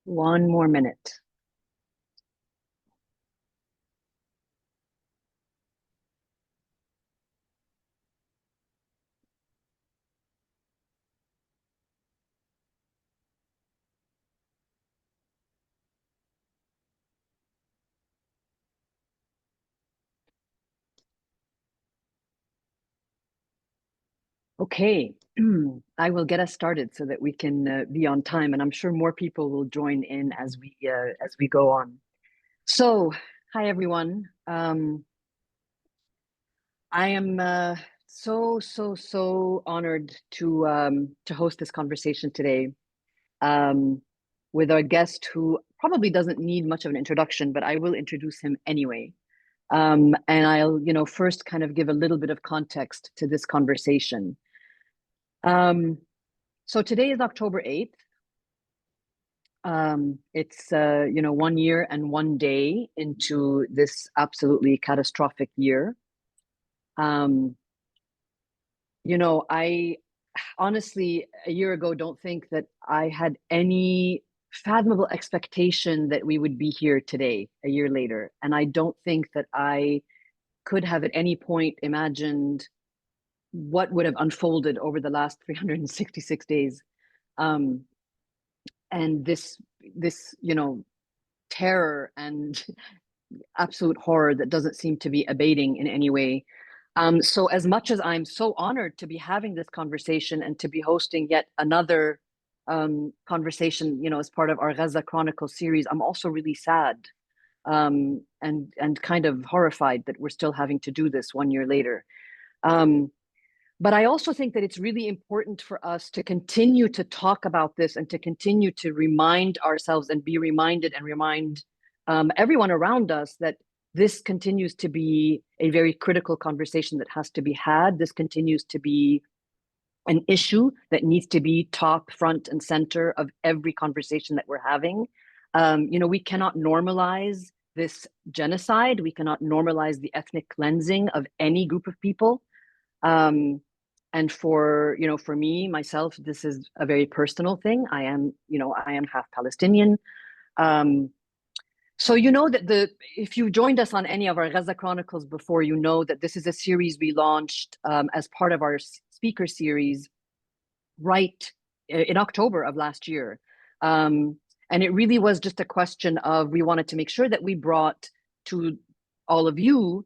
One more minute. Okay, I will get us started so that we can be on time, and I'm sure more people will join in as we go on. So, hi everyone. I am so honored to host this conversation today um, with our guest who probably doesn't need much of an introduction, but I will introduce him anyway. And I'll, first kind of give a little bit of context to this conversation. So today is October 8th. It's 1 year and 1 day into this absolutely catastrophic year. Um, I honestly, a year ago, don't think that I had any fathomable expectation that we would be here today, a year later. And I don't think that I could have at any point imagined what would have unfolded over the last 366 days. Um, and this terror and absolute horror that doesn't seem to be abating in any way. So as much as I'm so honored to be having this conversation and to be hosting yet another conversation, as part of our Gaza Chronicles series, I'm also really sad and kind of horrified that we're still having to do this 1 year later. But I also think that it's really important for us to continue to talk about this and to continue to remind ourselves and be reminded and remind everyone around us that this continues to be a very critical conversation that has to be had. This continues to be an issue that needs to be top, front, and center of every conversation that we're having. We cannot normalize this genocide. We cannot normalize the ethnic cleansing of any group of people. And for me, myself, this is a very personal thing. I am half Palestinian. So that if you joined us on any of our Gaza Chronicles before, you know that this is a series we launched as part of our speaker series right in October of last year. And it really was just a question of, we wanted to make sure that we brought to all of you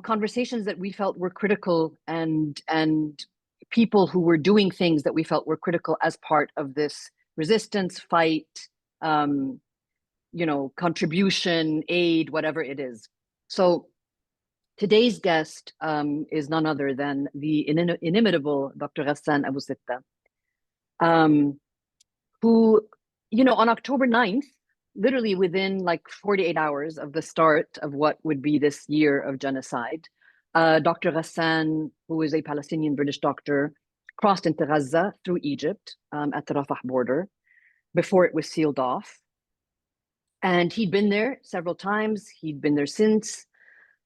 conversations that we felt were critical and people who were doing things that we felt were critical as part of this resistance, fight, contribution, aid, whatever it is. So today's guest is none other than the inimitable Dr. Ghassan Abu-Sittah, who, on October 9th, literally within like 48 hours of the start of what would be this year of genocide, Dr. Ghassan, who is a Palestinian British doctor, crossed into Gaza through Egypt at the Rafah border before it was sealed off. And he'd been there several times. He'd been there since.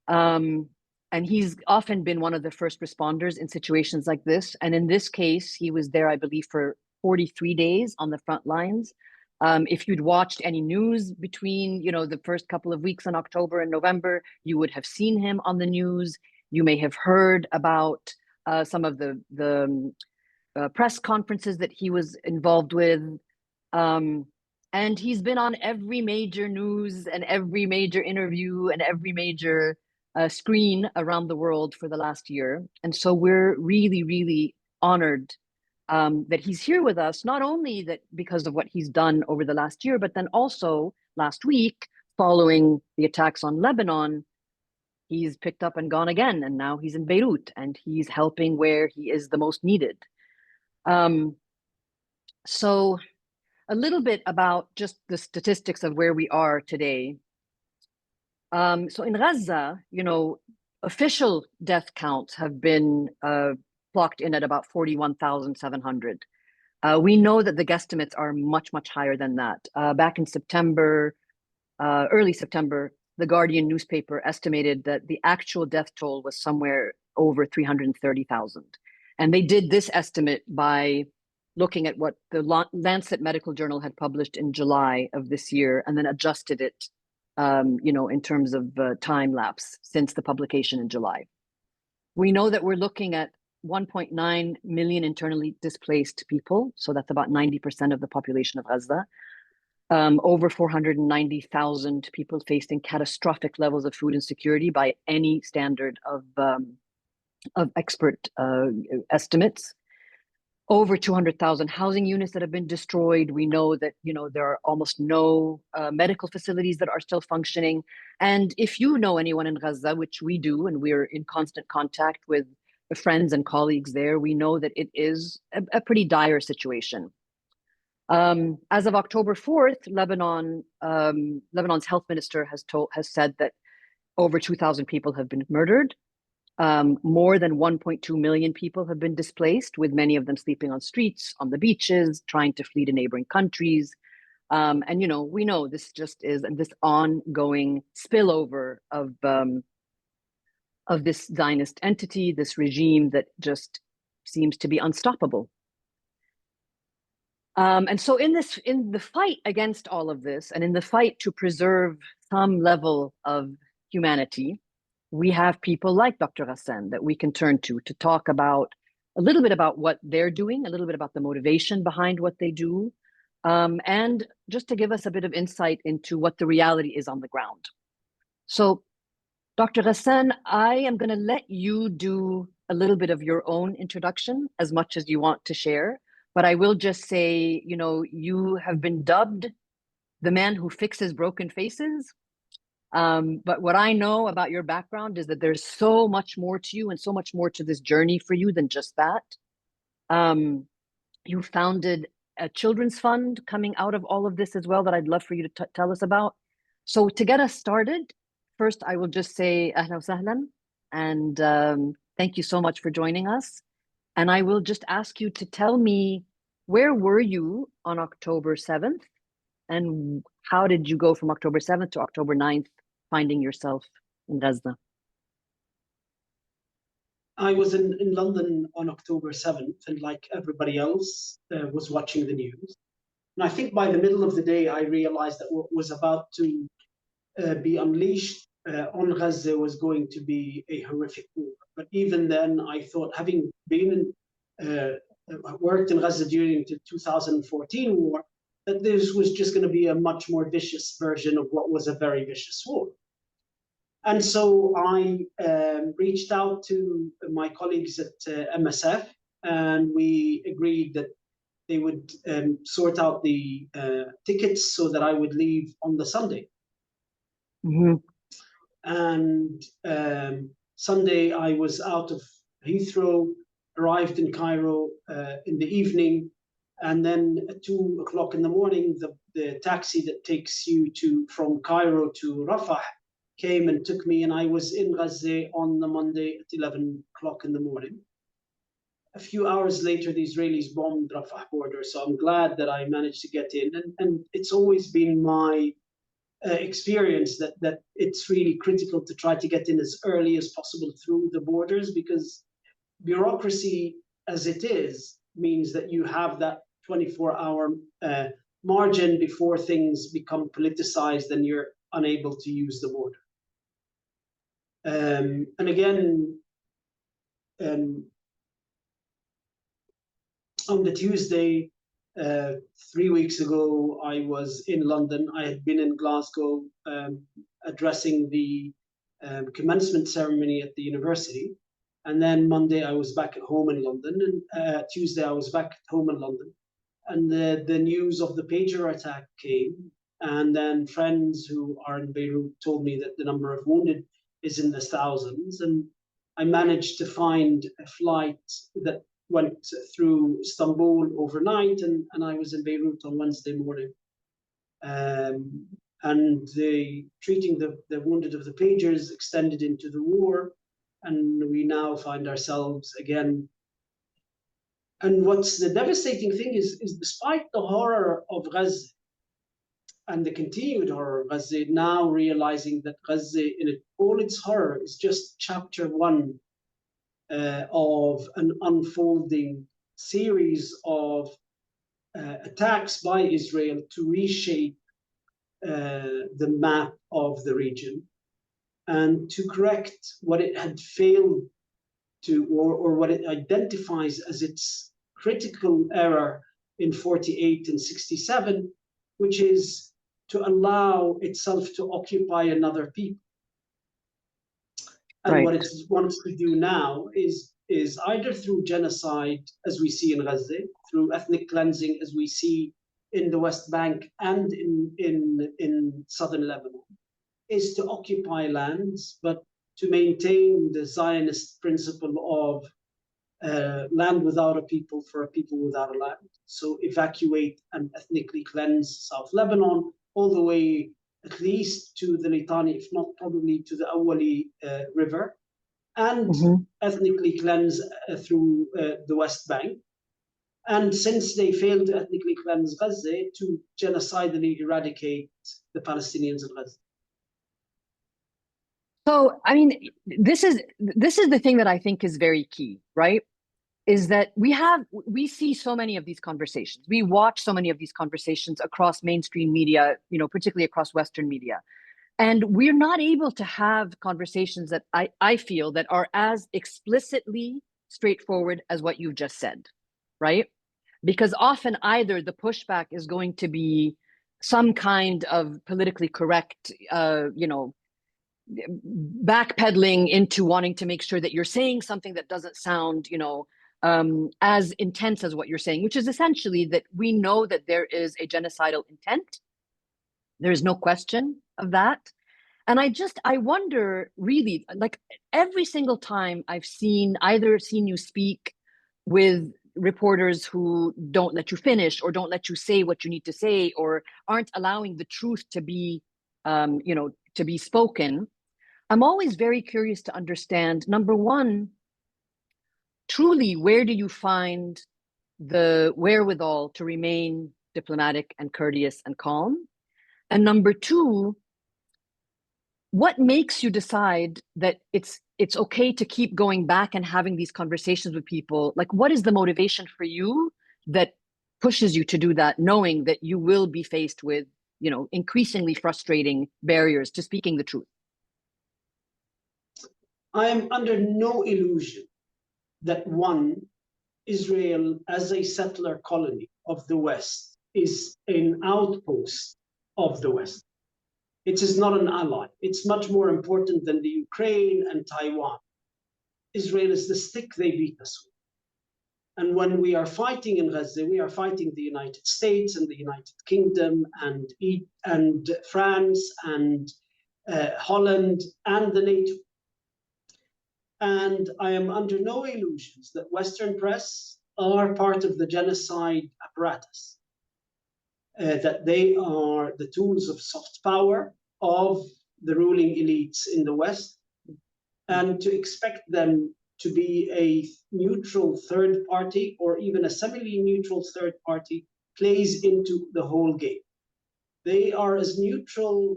And he's often been one of the first responders in situations like this. And in this case, he was there, I believe, for 43 days on the front lines. If you'd watched any news between, the first couple of weeks in October and November, you would have seen him on the news. You may have heard about some of the press conferences that he was involved with. And he's been on every major news and every major interview and every major screen around the world for the last year. And so we're really, really honored that he's here with us, not only that because of what he's done over the last year, but then also last week, following the attacks on Lebanon, he's picked up and gone again. And now he's in Beirut and he's helping where he is the most needed. So a little bit about just the statistics of where we are today. So in Gaza, official death counts have been clocked in at about 41,700. We know that the guesstimates are much, much higher than that. Back in September, early September, the Guardian newspaper estimated that the actual death toll was somewhere over 330,000. And they did this estimate by looking at what the Lancet Medical Journal had published in July of this year, and then adjusted it, in terms of time lapse since the publication in July. We know that we're looking at 1.9 million internally displaced people, so that's about 90% of the population of Gaza. Over 490,000 people facing catastrophic levels of food insecurity by any standard of expert estimates. Over 200,000 housing units that have been destroyed. We know that there are almost no medical facilities that are still functioning. And if you know anyone in Gaza, which we do, and we're in constant contact with friends and colleagues there, we know that it is a pretty dire situation. As of October 4th, Lebanon's health minister has said that over 2,000 people have been murdered. More than 1.2 million people have been displaced, with many of them sleeping on streets, on the beaches, trying to flee to neighboring countries. And we know this just is this ongoing spillover of this Zionist entity, this regime that just seems to be unstoppable. And so in the fight against all of this, and in the fight to preserve some level of humanity, we have people like Dr. Ghassan that we can turn to talk about a little bit about what they're doing, a little bit about the motivation behind what they do, and just to give us a bit of insight into what the reality is on the ground. So, Dr. Ghassan, I am going to let you do a little bit of your own introduction, as much as you want to share, but I will just say, you have been dubbed the man who fixes broken faces. But what I know about your background is that there's so much more to you and so much more to this journey for you than just that. You founded a children's fund coming out of all of this as well that I'd love for you to tell us about. So to get us started, first I will just say ahlan wa sahlan, and thank you so much for joining us. And I will just ask you to tell me, where were you on October 7th? And how did you go from October 7th to October 9th, finding yourself in Gaza? I was in London on October 7th, and like everybody else, was watching the news. And I think by the middle of the day, I realized that what was about to be unleashed on Gaza was going to be a horrific war. But even then, I thought, having been worked in Gaza during the 2014 war, that this was just going to be a much more vicious version of what was a very vicious war. And so I reached out to my colleagues at MSF, and we agreed that they would sort out the tickets so that I would leave on the Sunday. Mm-hmm. And Sunday I was out of Heathrow, arrived in Cairo in the evening, and then at 2 o'clock in the morning, the taxi that takes you from Cairo to Rafah came and took me, and I was in Gaza on the Monday at 11 o'clock in the morning. A few hours later, the Israelis bombed Rafah border, so I'm glad that I managed to get in. And it's always been my experience that it's really critical to try to get in as early as possible through the borders, because bureaucracy as it is means that you have that 24-hour margin before things become politicized and you're unable to use the border. And again, on the Tuesday, 3 weeks ago, I was in London. I had been in Glasgow addressing the commencement ceremony at the university. And then Monday, I was back at home in London. And Tuesday, I was back at home in London. And the news of the pager attack came. And then friends who are in Beirut told me that the number of wounded is in the thousands. And I managed to find a flight that went through Istanbul overnight, and I was in Beirut on Wednesday morning. And treating the wounded of the pagers extended into the war, and we now find ourselves again. And what's the devastating thing is despite the horror of Gaza and the continued horror of Gaza, now realizing that Gaza in all its horror is just chapter one of an unfolding series of attacks by Israel to reshape the map of the region and to correct what it had failed to, or what it identifies as its critical error in 48 and 67, which is to allow itself to occupy another people. And what it wants to do now is either through genocide, as we see in Gaza, through ethnic cleansing, as we see in the West Bank and in southern Lebanon, is to occupy lands, but to maintain the Zionist principle of land without a people for a people without a land. So evacuate and ethnically cleanse South Lebanon all the way at least to the Litani, if not probably to the Awali River, and ethnically cleanse through the West Bank. And since they failed to ethnically cleanse Gaza, to genocidally eradicate the Palestinians of Gaza. So, I mean, this is the thing that I think is very key, right? Is that we see so many of these conversations. We watch so many of these conversations across mainstream media, particularly across Western media. And we're not able to have conversations that I feel that are as explicitly straightforward as what you've just said, right? Because often either the pushback is going to be some kind of politically correct, backpedaling into wanting to make sure that you're saying something that doesn't sound, as intense as what you're saying, which is essentially that we know that there is a genocidal intent. There is no question of that. And I wonder really, like every single time I've either seen you speak with reporters who don't let you finish or don't let you say what you need to say or aren't allowing the truth to be, to be spoken, I'm always very curious to understand, number one, truly, where do you find the wherewithal to remain diplomatic and courteous and calm? And number two, what makes you decide that it's okay to keep going back and having these conversations with people? Like, what is the motivation for you that pushes you to do that, knowing that you will be faced with, increasingly frustrating barriers to speaking the truth? I am under no illusion that Israel as a settler colony of the West is an outpost of the West. It is not an ally. It's much more important than the Ukraine and Taiwan. Israel is the stick they beat us with. And when we are fighting in Gaza, we are fighting the United States and the United Kingdom and France and Holland and the NATO. And I am under no illusions that Western press are part of the genocide apparatus, that they are the tools of soft power of the ruling elites in the West, and to expect them to be a neutral third party or even a semi-neutral third party plays into the whole game. They are as neutral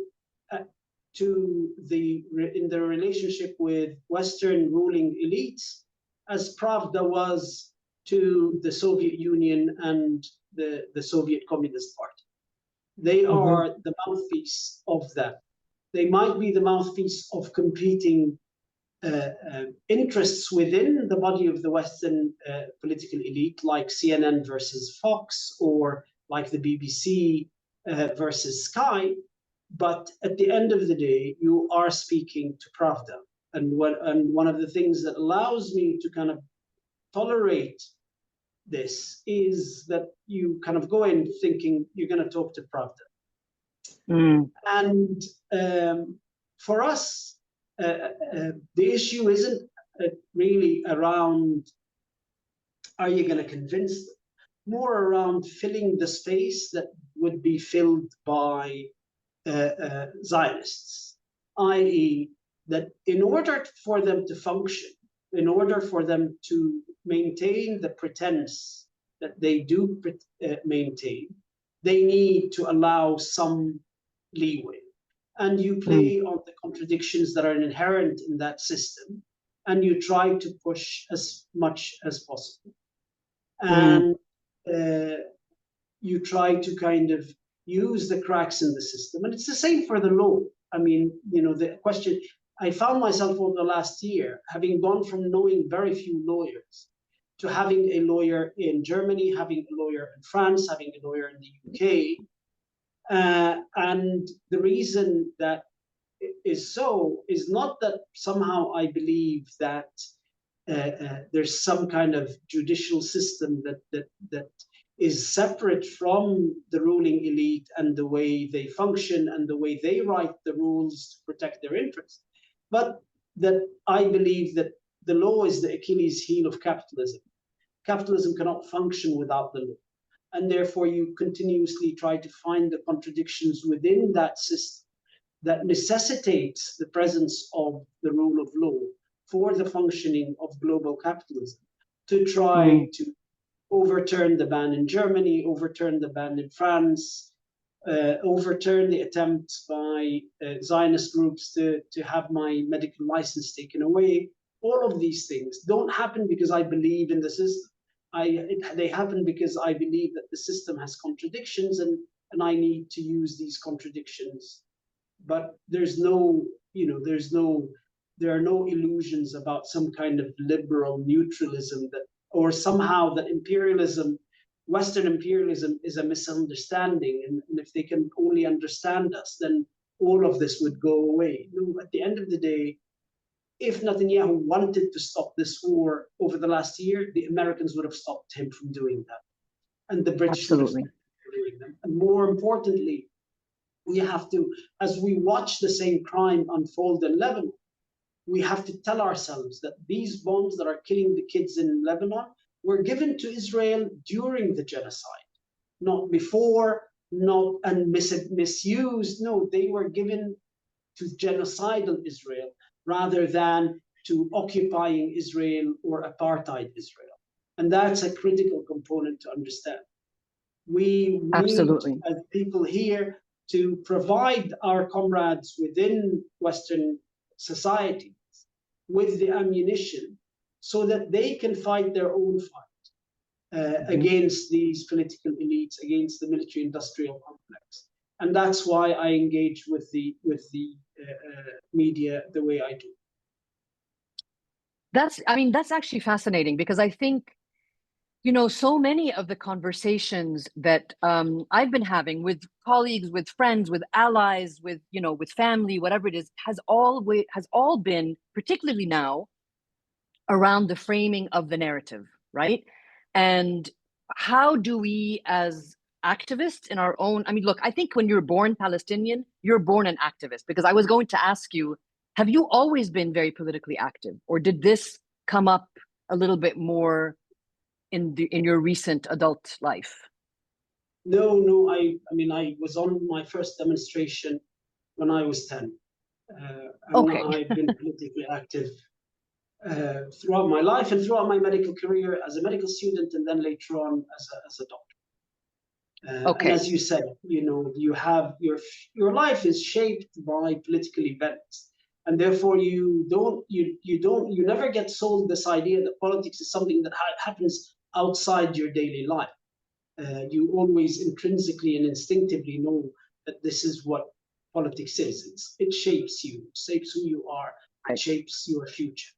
in their relationship with Western ruling elites as Pravda was to the Soviet Union and the Soviet Communist Party. They are the mouthpiece of that. They might be the mouthpiece of competing interests within the body of the Western political elite, like CNN versus Fox, or like the BBC versus Sky. But at the end of the day, you are speaking to Pravda. And one of the things that allows me to kind of tolerate this is that you kind of go in thinking you're going to talk to Pravda. And for us, the issue isn't really around, are you going to convince them? More around filling the space that would be filled by Zionists, i.e. that in order for them to function, in order for them to maintain the pretense that they do maintain, they need to allow some leeway. And you play on the contradictions that are inherent in that system, and you try to push as much as possible. And you try to kind of use the cracks in the system. And it's the same for the law. I mean, the question, I found myself over the last year, having gone from knowing very few lawyers to having a lawyer in Germany, having a lawyer in France, having a lawyer in the UK. And the reason that is not that somehow I believe that there's some kind of judicial system that is separate from the ruling elite and the way they function and the way they write the rules to protect their interests, but that I believe that the law is the Achilles heel of capitalism. Capitalism cannot function without the law. And therefore, you continuously try to find the contradictions within that system that necessitates the presence of the rule of law for the functioning of global capitalism, to try to overturn the ban in Germany, overturn the ban in France, overturn the attempts by Zionist groups to have my medical license taken away. All of these things don't happen because I believe in the system. They happen because I believe that the system has contradictions, and I need to use these contradictions. But there are no illusions about some kind of liberal neutralism or somehow that Western imperialism is a misunderstanding, and if they can only understand us, then all of this would go away. No, at the end of the day, if Netanyahu wanted to stop this war over the last year, the Americans would have stopped him from doing that. And the British would have stopped him from doing them. And more importantly, we have to, as we watch the same crime unfold in Lebanon, we have to tell ourselves that these bombs that are killing the kids in Lebanon were given to Israel during the genocide, not before, and misused. No, they were given to genocidal Israel rather than to occupying Israel or apartheid Israel. And that's a critical component to understand. We need, as people here, to provide our comrades within Western societies with the ammunition so that they can fight their own fight against these political elites, against the military-industrial complex. And that's why I engage with the media the way I do. That's actually fascinating, because I think, so many of the conversations that I've been having with colleagues, with friends, with allies, with family, whatever it is, has all been, particularly now, around the framing of the narrative, right? And how do we, as activists in our own, look, I think when you're born Palestinian, you're born an activist, because I was going to ask you, have you always been very politically active, or did this come up a little bit more in your recent adult life? No. I was on my first demonstration when I was 10. Okay. I've been politically active throughout my life and throughout my medical career as a medical student, and then later on as a doctor. Okay. And as you said, you have your life is shaped by political events, and therefore you never get sold this idea that politics is something that happens outside your daily life. You always intrinsically and instinctively know that this is what politics is. It shapes you, it shapes who you are, it shapes your future.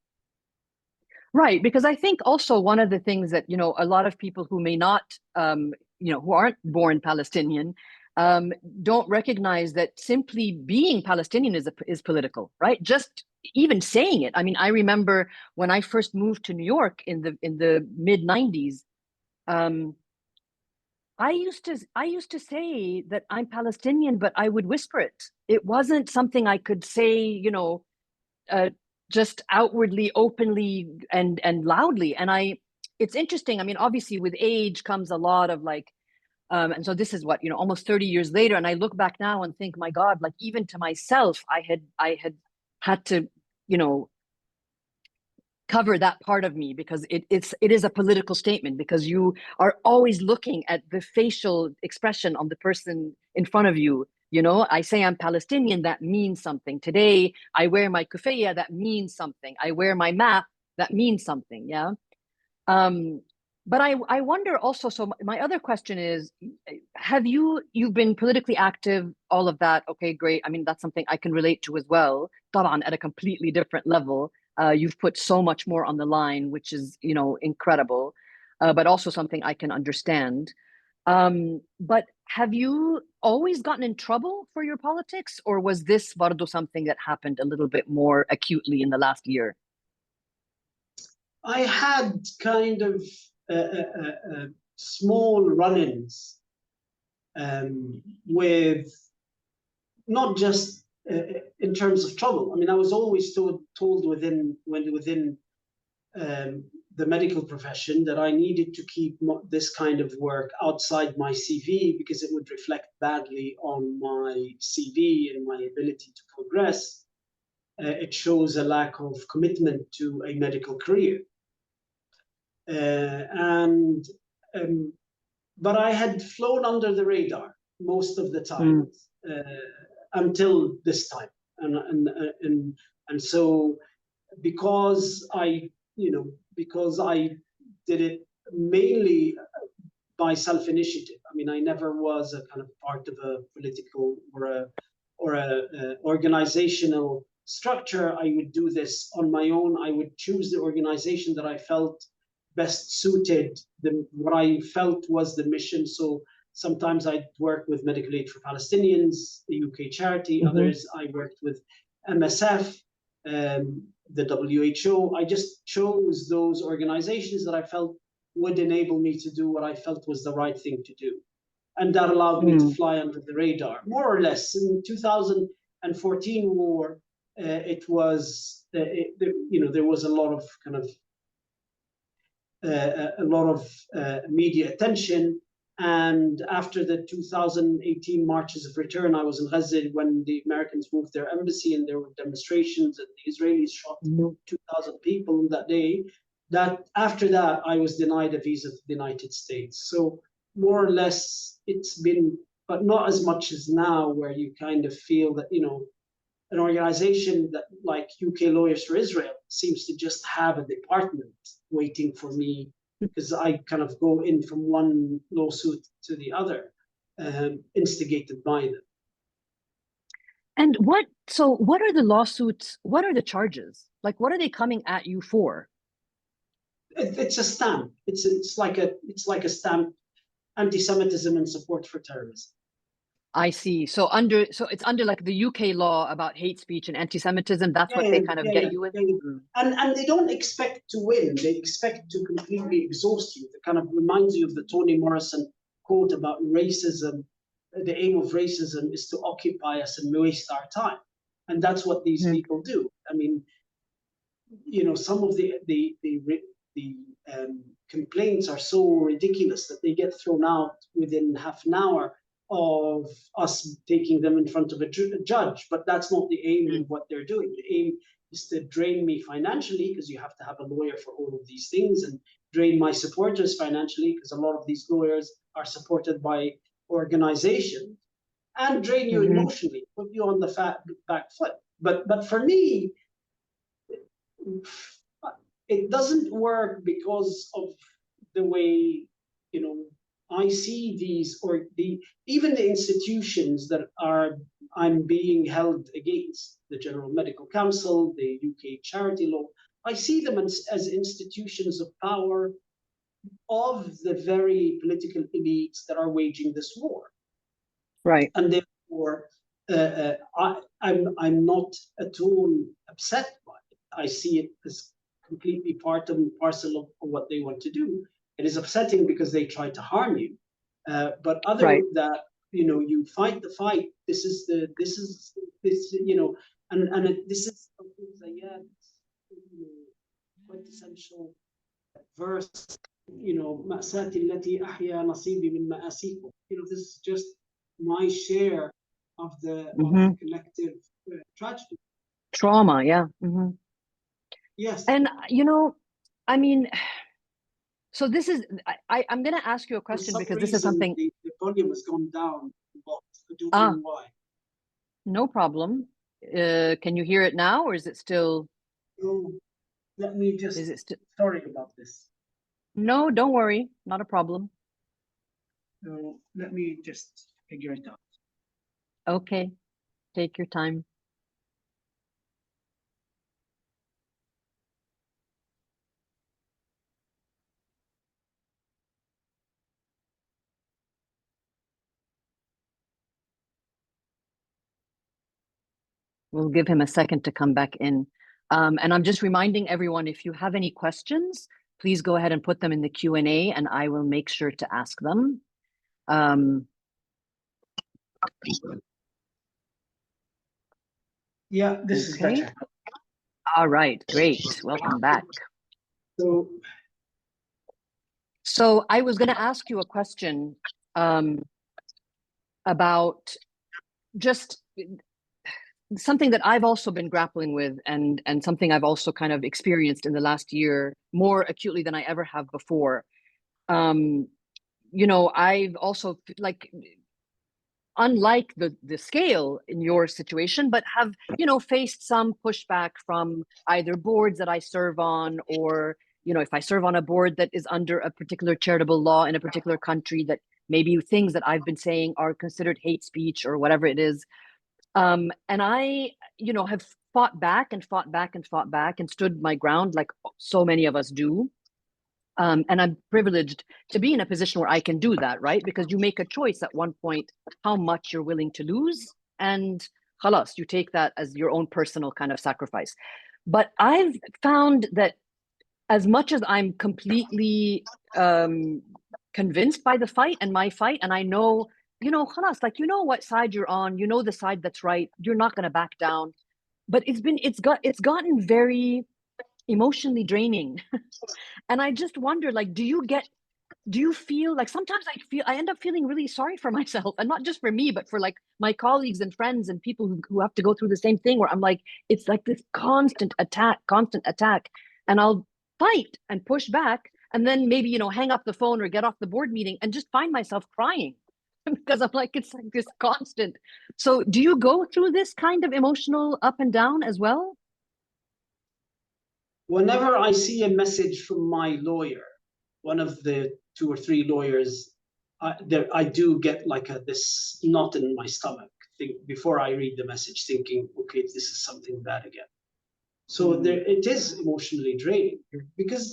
Right, because I think also one of the things that, a lot of people who may not, who aren't born Palestinian, don't recognize that simply being Palestinian is political, right? Just even saying it. I remember when I first moved to New York in the mid 90s, I used to say that I'm Palestinian, but I would whisper it. It wasn't something I could say, just outwardly, openly, and loudly. And it's interesting. Obviously with age comes a lot of and so this is what, almost 30 years later. And I look back now and think, my God, even to myself, I had to, cover that part of me, because it is a political statement, because you are always looking at the facial expression on the person in front of you. I say I'm Palestinian, that means something. Today, I wear my kufiyya, that means something. I wear my map, that means something, yeah? But I wonder also, so my other question is, you've been politically active, all of that. Okay, great. I mean, that's something I can relate to as well. طبعا at a completely different level. You've put so much more on the line, which is, incredible, but also something I can understand. But have you always gotten in trouble for your politics, or was this bardo something that happened a little bit more acutely in the last year? I had kind of small run-ins with not just in terms of trouble. I mean, I was always told within the medical profession that I needed to keep this kind of work outside my CV because it would reflect badly on my CV and my ability to progress. It shows a lack of commitment to a medical career. And but I had flown under the radar most of the time until this time, and so because I did it mainly by self-initiative. I mean, I never was a kind of part of a political or a organizational structure. I would do this on my own. I would choose the organization that I felt best suited what I felt was the mission. So sometimes I'd work with Medical Aid for Palestinians, the UK charity. Others I worked with MSF, the WHO. I just chose those organizations that I felt would enable me to do what I felt was the right thing to do. And that allowed me to fly under the radar, more or less. In 2014 war, it was, there was a lot of kind of media attention. And after the 2018 marches of return, I was in Gaza when the Americans moved their embassy and there were demonstrations and the Israelis shot 2,000 people that day. That after that, I was denied a visa to the United States. So more or less it's been, but not as much as now where you kind of feel that, an organization that like UK Lawyers for Israel seems to just have a department waiting for me because I kind of go in from one lawsuit to the other, instigated by them. And what are the lawsuits? What are the charges? Like, what are they coming at you for? It's a stamp. It's like a stamp, anti-Semitism and support for terrorism. I see. So it's under like the UK law about hate speech and anti-Semitism. That's what they kind of get you with. And they don't expect to win. They expect to completely exhaust you. It kind of reminds you of the Toni Morrison quote about racism. The aim of racism is to occupy us and waste our time. And that's what these people do. I mean, some of the complaints are so ridiculous that they get thrown out within half an hour of us taking them in front of a judge. But that's not the aim of what they're doing. The aim is to drain me financially, because you have to have a lawyer for all of these things, and drain my supporters financially, because a lot of these lawyers are supported by organizations, and drain you emotionally, put you on the back foot. But for me, it doesn't work because of the way, I see these, or even the institutions that I'm being held against, the General Medical Council, the UK charity law. I see them as institutions of power of the very political elites that are waging this war. Right. And therefore, I'm not at all upset by it. I see it as completely part and parcel of what they want to do. It is upsetting because they try to harm you, but other than that, you fight the fight. This is quintessential verse. مأساتي التي أحيا نصيبي من مآسيكم. This is just my share of the collective tragedy. Trauma, yeah. Yes. And I mean, so this is, I'm going to ask you a question because this is something. The volume has gone down. I don't know why. No problem. Can you hear it now, or is it still? No, let me just. Sorry about this. No, don't worry, not a problem. So let me just figure it out. Okay, take your time. We'll give him a second to come back in. And I'm just reminding everyone, if you have any questions, please go ahead and put them in the Q&A and I will make sure to ask them. Yeah, this is better. All right, great. Welcome back. So I was going to ask you a question about just something that I've also been grappling with and something I've also kind of experienced in the last year more acutely than I ever have before. You know, I've also, like, unlike the scale in your situation, but have, you know, faced some pushback from either boards that I serve on, or, you know, if I serve on a board that is under a particular charitable law in a particular country, that maybe things that I've been saying are considered hate speech or whatever it is. And I, you know, have fought back and fought back and fought back and stood my ground like so many of us do. And I'm privileged to be in a position where I can do that, right? Because you make a choice at one point how much you're willing to lose, and khalas, you take that as your own personal kind of sacrifice. But I've found that as much as I'm completely convinced by the fight and my fight, and I know, you know, khalas, like, you know what side you're on, you know the side that's right, you're not going to back down. But it's gotten very emotionally draining. And I just wonder, like, do you feel like sometimes I end up feeling really sorry for myself, and not just for me, but for like my colleagues and friends and people who have to go through the same thing, where I'm like, it's like this constant attack. And I'll fight and push back, and then maybe, you know, hang up the phone or get off the board meeting and just find myself crying because I'm like, it's like this constant. So do you go through this kind of emotional up and down as well? Whenever I see a message from my lawyer, one of the 2 or 3 lawyers, I do get like this knot in my stomach before I read the message, thinking, okay, this is something bad again. So there, it is emotionally draining, because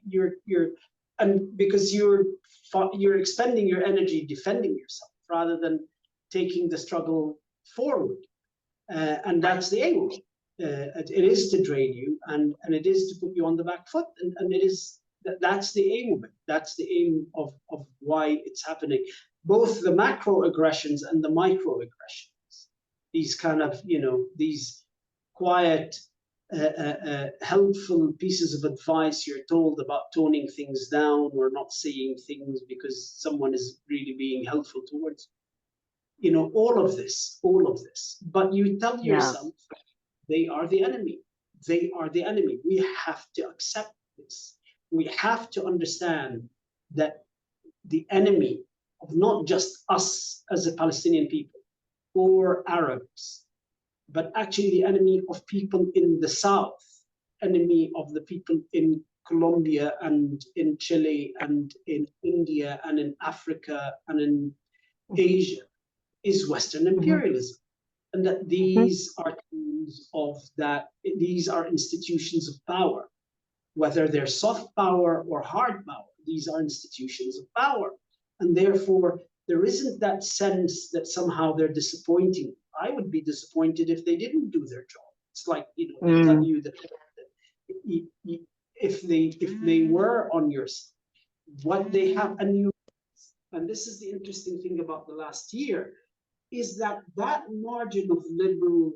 you're and because you're expending your energy defending yourself rather than taking the struggle forward, and that's the aim of it. It is to drain you, and it is to put you on the back foot, and it is that's the aim of it. That's the aim of why it's happening. Both the macro aggressions and the micro aggressions, these kind of, you know, these quiet, helpful pieces of advice you're told about toning things down or not saying things because someone is really being helpful towards you. You know, all of this. But you tell yourself, they are the enemy. They are the enemy. We have to accept this. We have to understand that the enemy of not just us as a Palestinian people or Arabs, but actually the enemy of people in the south, enemy of the people in Colombia and in Chile and in India and in Africa and in Asia, is Western imperialism. And that these are tools of that, these are institutions of power, whether they're soft power or hard power, these are institutions of power. And therefore, there isn't that sense that somehow they're disappointing. I would be disappointed if they didn't do their job. It's like, you know, they tell you that if they were on your side, what they have, and this is the interesting thing about the last year, is that that margin of liberal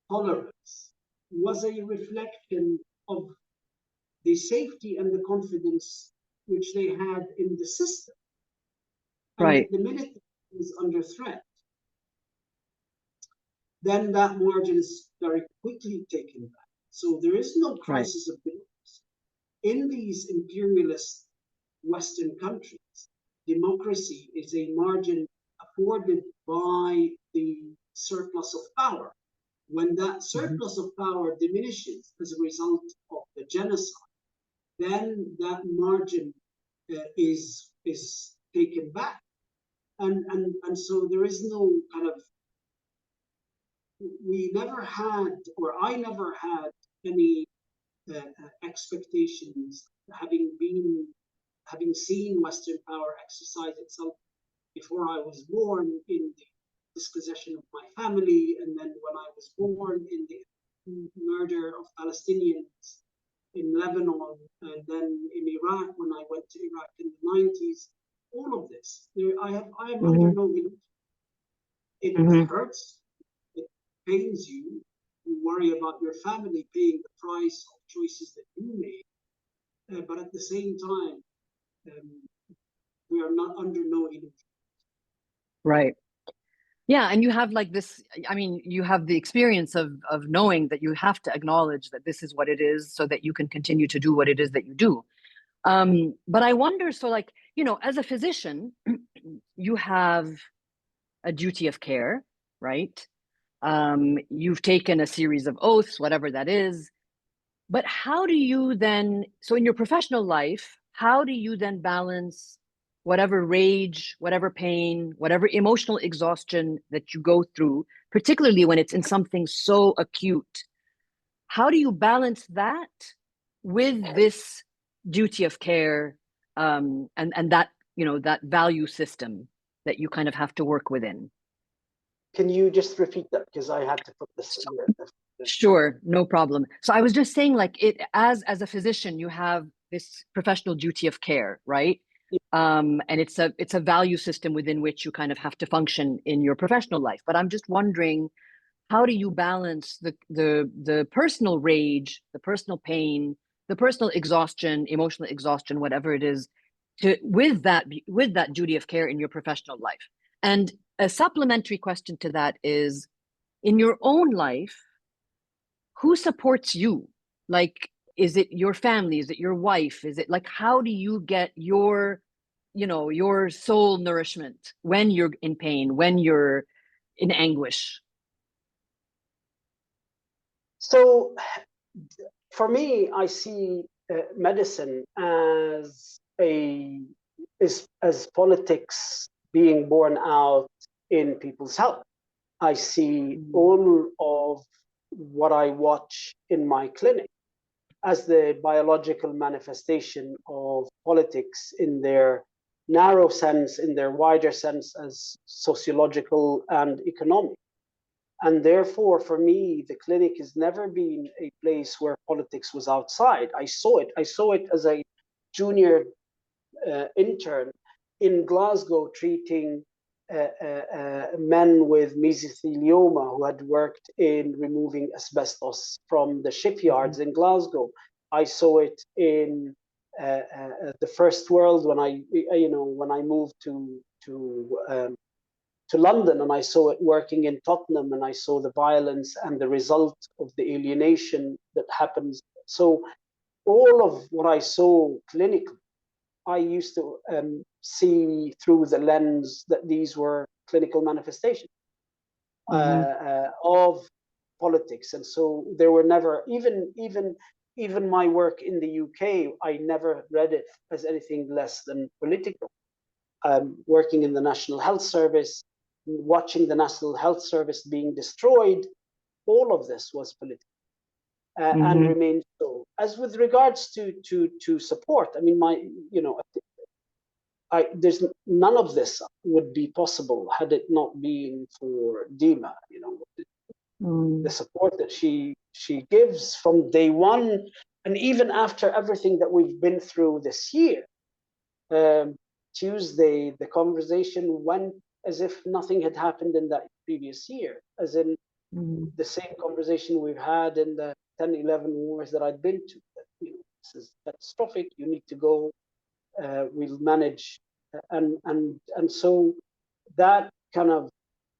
tolerance was a reflection of the safety and the confidence which they had in the system. And the minute it is under threat, then that margin is very quickly taken back. So there is no crisis of democracy. In these imperialist Western countries, democracy is a margin afforded by the surplus of power. When that surplus of power diminishes as a result of the genocide, then that margin is taken back, and so there is no kind of, we never had, or I never had any expectations, having seen Western power exercise itself before I was born in the dispossession of my family, and then when I was born in the murder of Palestinians in Lebanon, and then in Iraq when I went to Iraq in the 90s. All of this, I am under no illusion. It hurts, it pains you. You worry about your family paying the price of choices that you made, but at the same time, we are not under no illusion. Right. Yeah, and you have like this, I mean, you have the experience of knowing that you have to acknowledge that this is what it is so that you can continue to do what it is that you do. But I wonder, so like, you know, as a physician, you have a duty of care, right? You've taken a series of oaths, whatever that is. But how do you then, so in your professional life, how do you then balance whatever rage, whatever pain, whatever emotional exhaustion that you go through, particularly when it's in something so acute? How do you balance that with this duty of care, and that, you know, that value system that you kind of have to work within? Can you just repeat that, because I had to put this in there. Sure, no problem. So I was just saying, like, it as a physician, you have this professional duty of care, right? And it's a value system within which you kind of have to function in your professional life. But I'm just wondering, how do you balance the personal rage, the personal pain, the personal exhaustion, emotional exhaustion, whatever it is, with that duty of care in your professional life? And a supplementary question to that is, in your own life, who supports you? Like, is it your family? Is it your wife? Is it like, how do you get your, you know, your soul nourishment when you're in pain, when you're in anguish? So for me, I see medicine as as politics being borne out in people's health. I see all of what I watch in my clinic as the biological manifestation of politics in their narrow sense, in their wider sense as sociological and economic. And therefore, for me, the clinic has never been a place where politics was outside. I saw it. I saw it as a junior intern in Glasgow, treating men with mesothelioma who had worked in removing asbestos from the shipyards in Glasgow. I saw it in the first world when I moved to London, and I saw it working in Tottenham, and I saw the violence and the result of the alienation that happens. So all of what I saw clinically, I used to see through the lens that these were clinical manifestations of politics. And so there were never, even my work in the UK, I never read it as anything less than political. Working in the National Health Service, watching the National Health Service being destroyed, all of this was political. And remains so. As with regards to support, I mean, there's none of this would be possible had it not been for Dima. The support that she gives from day one, and even after everything that we've been through this year. Tuesday, the conversation went as if nothing had happened in that previous year, as in the same conversation we've had in the 10-11 wars that I'd been to. That, this is catastrophic. You need to go. We'll manage, and so that kind of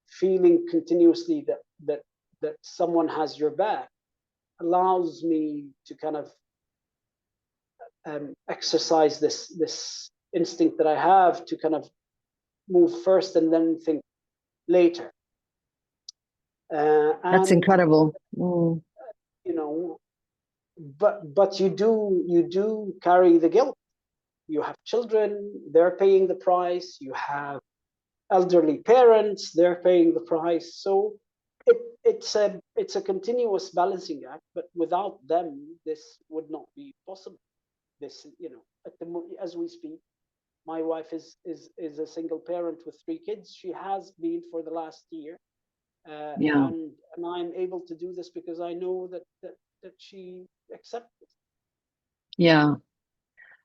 feeling continuously that someone has your back allows me to kind of exercise this instinct that I have to kind of move first and then think later. That's incredible. but you do carry the guilt. You have children, they're paying the price. You have elderly parents, they're paying the price. So it's a continuous balancing act. But without them, this would not be possible. This, as we speak, my wife is a single parent with 3 kids. She has been for the last year, Yeah. and I'm able to do this because I know that she accepts it. Yeah.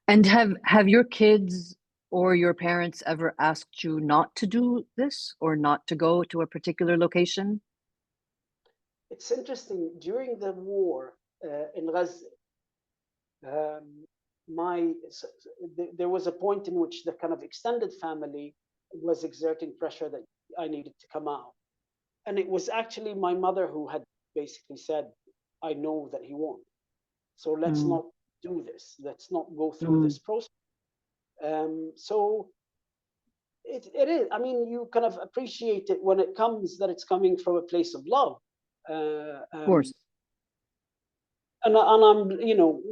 And have your kids or your parents ever asked you not to do this or not to go to a particular location? It's interesting. During the war in Gaza, um, there was a point in which the kind of extended family was exerting pressure that I needed to come out. And it was actually my mother who had basically said, I know that he won't. So let's Mm, not do this. Let's not go through mm, this process. So it is. I mean, you kind of appreciate it when it comes that it's coming from a place of love. Uh, of um, course. and I'm,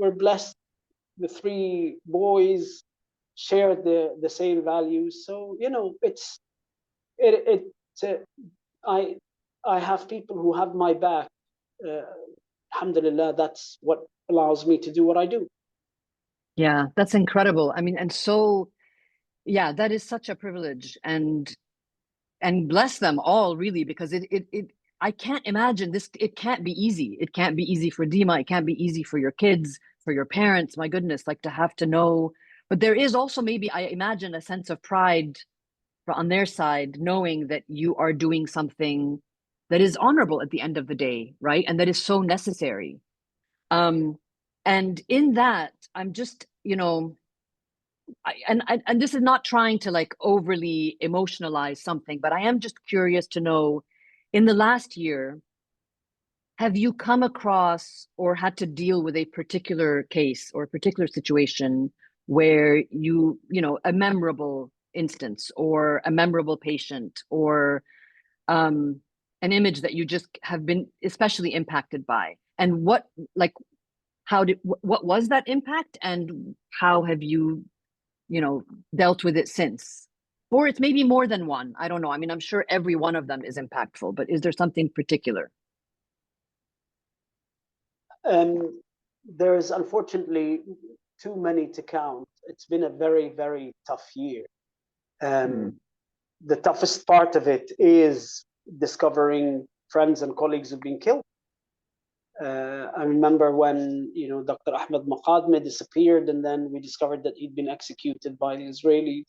we're blessed. The 3 boys share the same values. So it's it it. I I have people who have my back. Uh, Alhamdulillah, that's what allows me to do what I do. Yeah, that's incredible. I mean, and so yeah, that is such a privilege and bless them all really because it I can't imagine this. It can't be easy. It can't be easy for Dima. It can't be easy for your kids, for your parents. My goodness, like to have to know. But there is also maybe I imagine a sense of pride on their side, knowing that you are doing something that is honorable at the end of the day, right? And that is so necessary. Um, and in that, I'm just, and this is not trying to like overly emotionalize something, but I am just curious to know, in the last year, have you come across or had to deal with a particular case or a particular situation where a memorable instance or a memorable patient or an image that you just have been especially impacted by? And like, what was that impact and how have you know, dealt with it since? Or it's maybe more than one. I don't know. I mean, I'm sure every one of them is impactful, but is there something particular? There's unfortunately too many to count. It's been a very, very tough year. Mm, The toughest part of it is discovering friends and colleagues who've been killed. I remember when Dr. Ahmed Maqadme disappeared, and then we discovered that he'd been executed by the Israelis.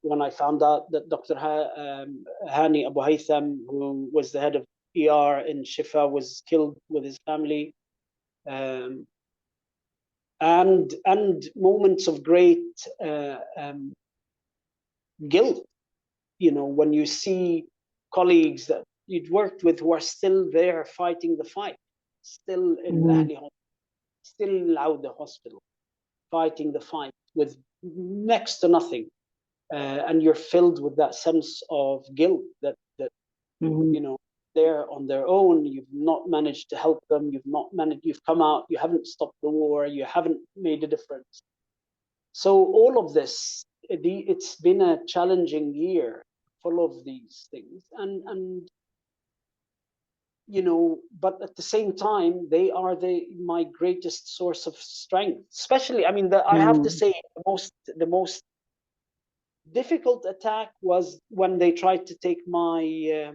When I found out that Dr. Hani Abu Haytham, who was the head of ER in Shifa, was killed with his family, um, and moments of great guilt. When you see colleagues that you'd worked with who are still there fighting the fight, still in mm, Ahli, still in Lauda Hospital, fighting the fight with next to nothing, and you're filled with that sense of guilt that mm, they're on their own. You've not managed to help them. You've come out. You haven't stopped the war. You haven't made a difference. So all of this, it's been a challenging year, full of these things, and but at the same time, they are my greatest source of strength. Especially, I mean, I have to mm, say, the most difficult attack was when they tried to take my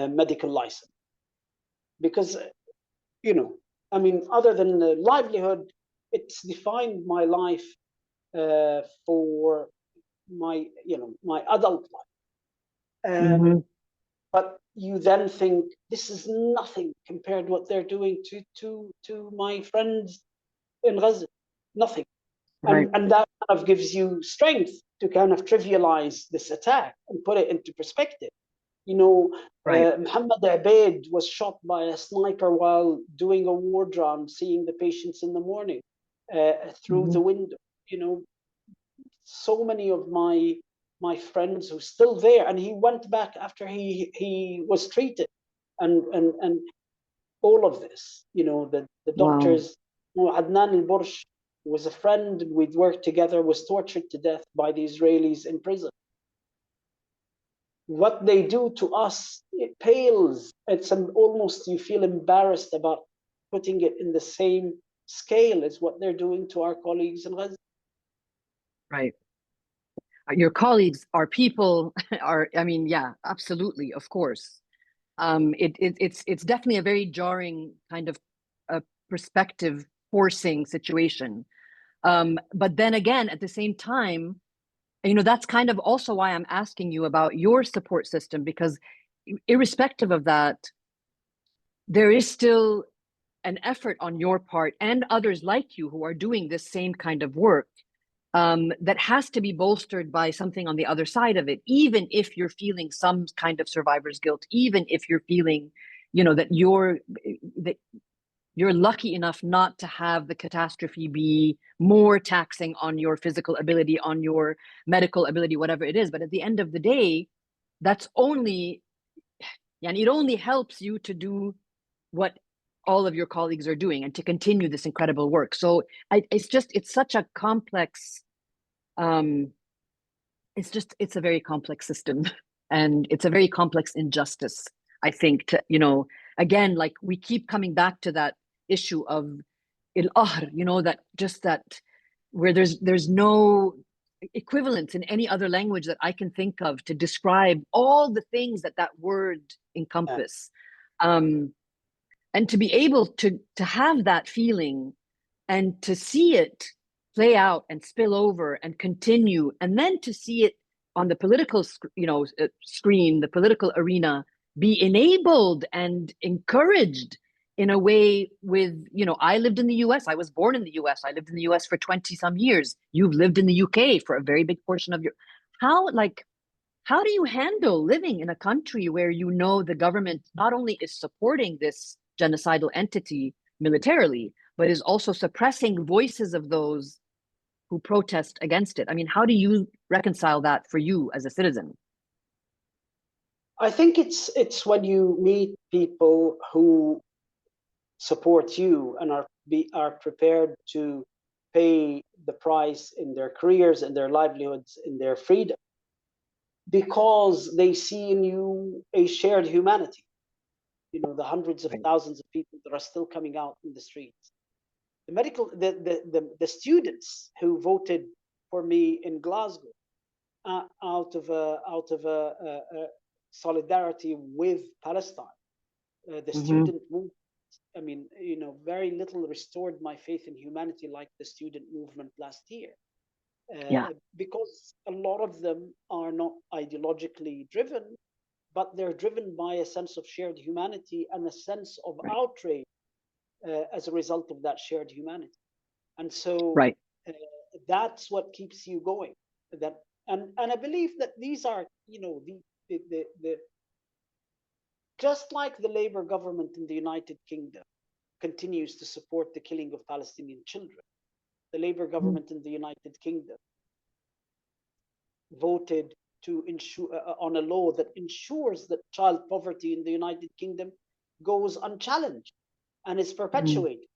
medical license, because I mean, other than the livelihood, it's defined my life for my adult life. mm, But you then think this is nothing compared to what they're doing to my friends in Gaza. Nothing. right, And that kind of gives you strength to kind of trivialize this attack and put it into perspective. right. Muhammad Abaid was shot by a sniper while doing a ward round, seeing the patients in the morning through the Mm, window. You know, so many of my friends who's still there, and he went back after he was treated, and all of this. The Wow. doctors, Adnan al-Bursh was a friend, we'd worked together, was tortured to death by the Israelis in prison. What they do to us, it pales. It's almost, you feel embarrassed about putting it in the same scale as what they're doing to our colleagues in Gaza. Right. Your colleagues are people, I mean, yeah, absolutely, of course. It's definitely a very jarring kind of perspective forcing situation. But then again, at the same time, that's kind of also why I'm asking you about your support system, because irrespective of that, there is still an effort on your part and others like you who are doing this same kind of work, that has to be bolstered by something on the other side of it, even if you're feeling some kind of survivor's guilt, even if you're feeling, that you're lucky enough not to have the catastrophe be more taxing on your physical ability, on your medical ability, whatever it is. But at the end of the day, that's only, and it only helps you to do what all of your colleagues are doing and to continue this incredible work. So it's such a complex, it's a very complex system, and it's a very complex injustice, I think, again, like we keep coming back to that issue of il-ahr, that where there's no equivalent in any other language that I can think of to describe all the things that word encompass. And to be able to have that feeling and to see it play out and spill over and continue, and then to see it on the political screen, the political arena, be enabled and encouraged in a way with, I lived in the US, I was born in the US, I lived in the US for 20 some years, you've lived in the UK for a very big portion of your, how do you handle living in a country where the government not only is supporting this genocidal entity militarily, but is also suppressing voices of those who protest against it? I mean, how do you reconcile that for you as a citizen? I think it's when you meet people who support you and are prepared to pay the price in their careers, in their livelihoods, in their freedom, because they see in you a shared humanity. The hundreds of thousands of people that are still coming out in the streets. The students who voted for me in Glasgow, out of a solidarity with Palestine, the student movement. I mean, very little restored my faith in humanity like the student movement last year. Because a lot of them are not ideologically driven, but they're driven by a sense of shared humanity and a sense of outrage as a result of that shared humanity. And so that's what keeps you going. And I believe that these are, the just like the Labour government in the United Kingdom continues to support the killing of Palestinian children, the Labour government in the United Kingdom voted to ensure on a law that ensures that child poverty in the United Kingdom goes unchallenged and is perpetuated.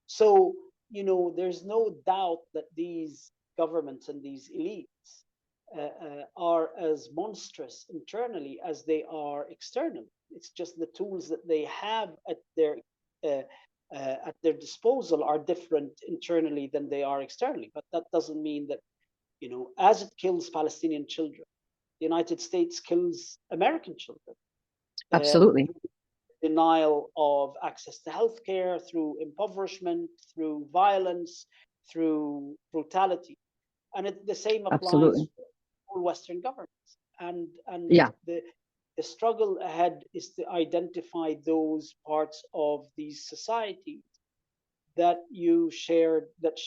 So, there's no doubt that these governments and these elites are as monstrous internally as they are externally. It's just the tools that they have at their disposal are different internally than they are externally. But that doesn't mean that, as it kills Palestinian children, the United States kills American children. Absolutely. Denial of access to healthcare, through impoverishment, through violence, through brutality. And the same applies to all Western governments. And the struggle ahead is to identify those parts of these societies that share that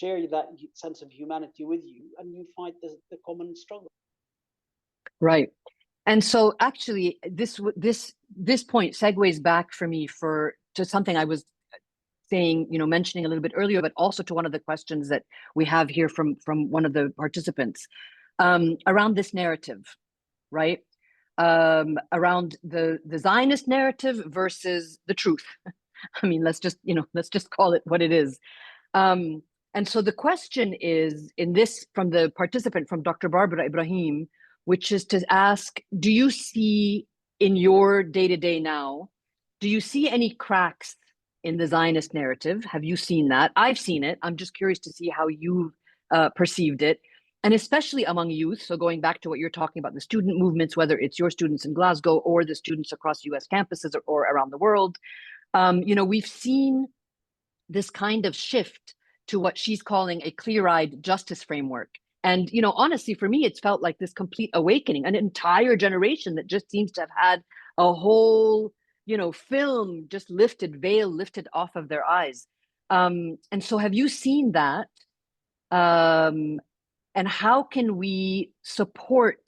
sense of humanity with you, and you fight the common struggle. Right. And so actually this point segues back for me to something I was saying, mentioning a little bit earlier, but also to one of the questions that we have here from one of the participants, around this narrative, right? Around the Zionist narrative versus the truth. I mean, let's just call it what it is. Um, and so the question is in this from the participant, from Dr. Barbara Ibrahim, which is to ask, do you see in your day to day now, do you see any cracks in the Zionist narrative? Have you seen that? I've seen it. I'm just curious to see how you perceived it. And especially among youth. So going back to what you're talking about, the student movements, whether it's your students in Glasgow or the students across US campuses or around the world, we've seen this kind of shift to what she's calling a clear-eyed justice framework. And, honestly, for me, it's felt like this complete awakening, an entire generation that just seems to have had a whole, film just veil lifted off of their eyes. And so have you seen that? And how can we support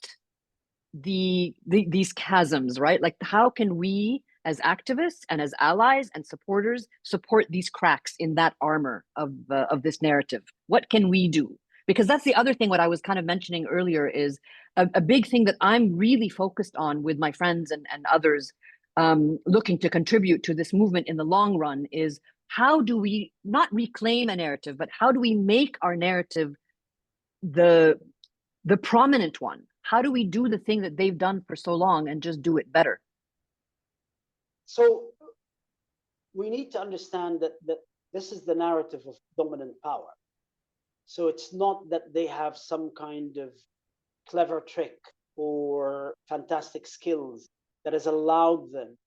these chasms, right? Like, how can we as activists and as allies and supporters support these cracks in that armor of this narrative? What can we do? Because that's the other thing, what I was kind of mentioning earlier is a big thing that I'm really focused on with my friends and others looking to contribute to this movement in the long run is, how do we not reclaim a narrative, but how do we make our narrative the prominent one? How do we do the thing that they've done for so long and just do it better? So we need to understand that this is the narrative of dominant power. So it's not that they have some kind of clever trick or fantastic skills that has allowed them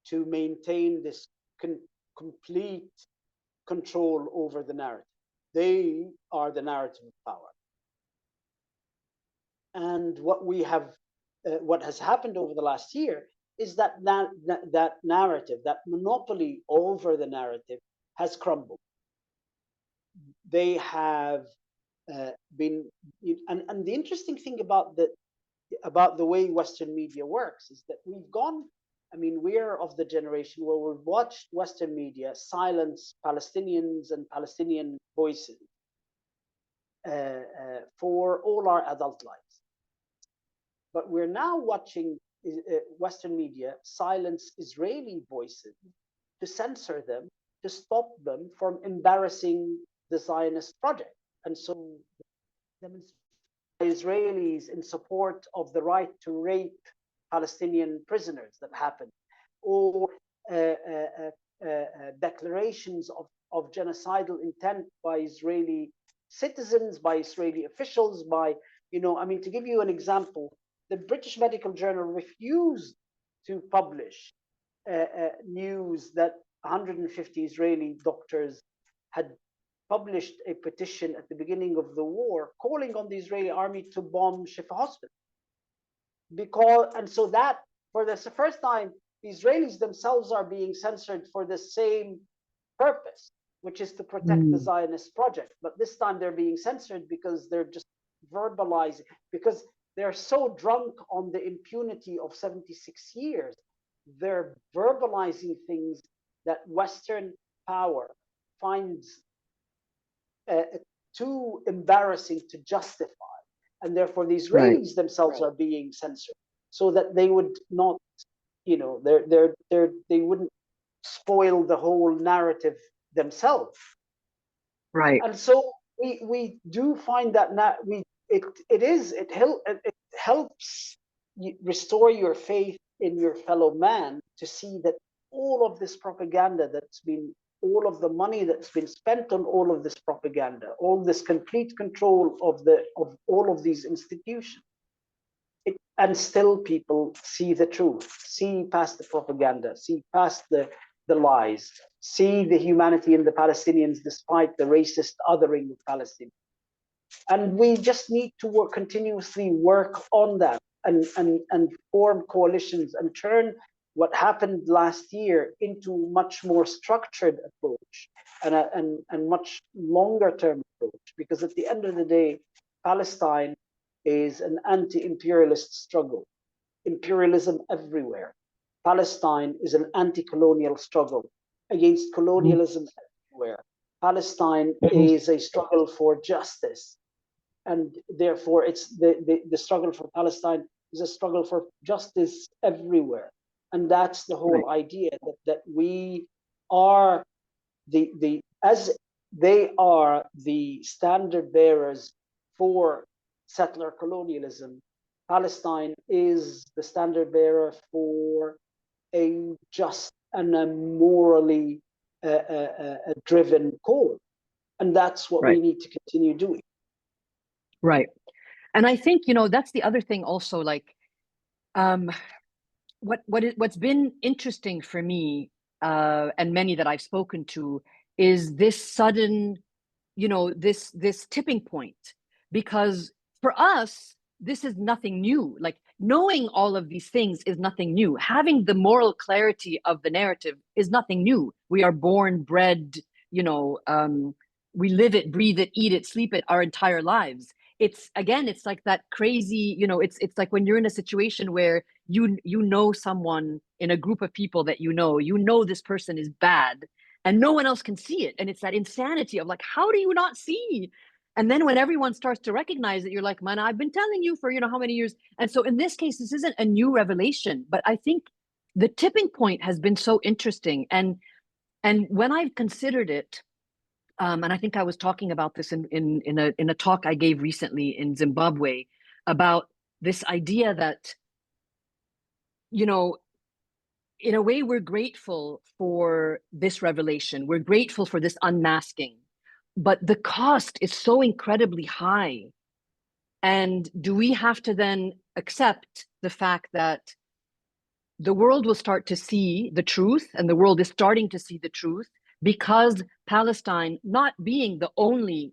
to maintain this complete control over the narrative. They are the narrative of power. And what has happened over the last year is that narrative, that monopoly over the narrative, has crumbled. They have been, and the interesting thing about the way Western media works is that we've gone. I mean, we're of the generation where we've watched Western media silence Palestinians and Palestinian voices for all our adult lives. But we're now watching Western media silence Israeli voices, to censor them, to stop them from embarrassing the Zionist project. And so Israelis in support of the right to rape Palestinian prisoners that happened, or declarations of genocidal intent by Israeli citizens, by Israeli officials, to give you an example, the British Medical Journal refused to publish news that 150 Israeli doctors had published a petition at the beginning of the war calling on the Israeli army to bomb Shifa Hospital. And so that, for the first time, the Israelis themselves are being censored for the same purpose, which is to protect the Zionist project. But this time they're being censored because they're just verbalizing, because they're so drunk on the impunity of 76 years. They're verbalizing things that Western power finds too embarrassing to justify. And therefore the Israelis themselves are being censored so that they would not, they wouldn't spoil the whole narrative themselves. Right. And so we do find that it helps restore your faith in your fellow man, to see that all of this propaganda all of the money that's been spent on all of this propaganda, all this complete control of all of these institutions, and still people see the truth, see past the propaganda, see past the lies, see the humanity in the Palestinians despite the racist othering of Palestinians. And we just need to continuously work on that and form coalitions and turn what happened last year into much more structured approach and much longer term approach. Because at the end of the day, Palestine is an anti-imperialist struggle. Imperialism everywhere. Palestine is an anti-colonial struggle against colonialism everywhere. Palestine is a struggle for justice. And therefore, it's the struggle for Palestine is a struggle for justice everywhere. And that's the whole idea, that we are as they are the standard bearers for settler colonialism, Palestine is the standard bearer for a just and a morally driven cause. And that's what Right. we need to continue doing. Right. And I think, that's the other thing also, like, what's been interesting for me, and many that I've spoken to, is this sudden, this tipping point. Because for us, this is nothing new. Like, knowing all of these things is nothing new. Having the moral clarity of the narrative is nothing new. We are born, bred, we live it, breathe it, eat it, sleep it our entire lives. It's like that crazy, it's like when you're in a situation where you know someone in a group of people that this person is bad, and no one else can see it, and it's that insanity of like, how do you not see? And then when everyone starts to recognize it, you're like, man, I've been telling you for how many years. And so in this case, this isn't a new revelation, but I think the tipping point has been so interesting. And when I've considered it, and I think I was talking about this in a talk I gave recently in Zimbabwe, about this idea that, in a way, we're grateful for this revelation. We're grateful for this unmasking, but the cost is so incredibly high. And do we have to then accept the fact that the world will start to see the truth, and the world is starting to see the truth, because Palestine, not being the only,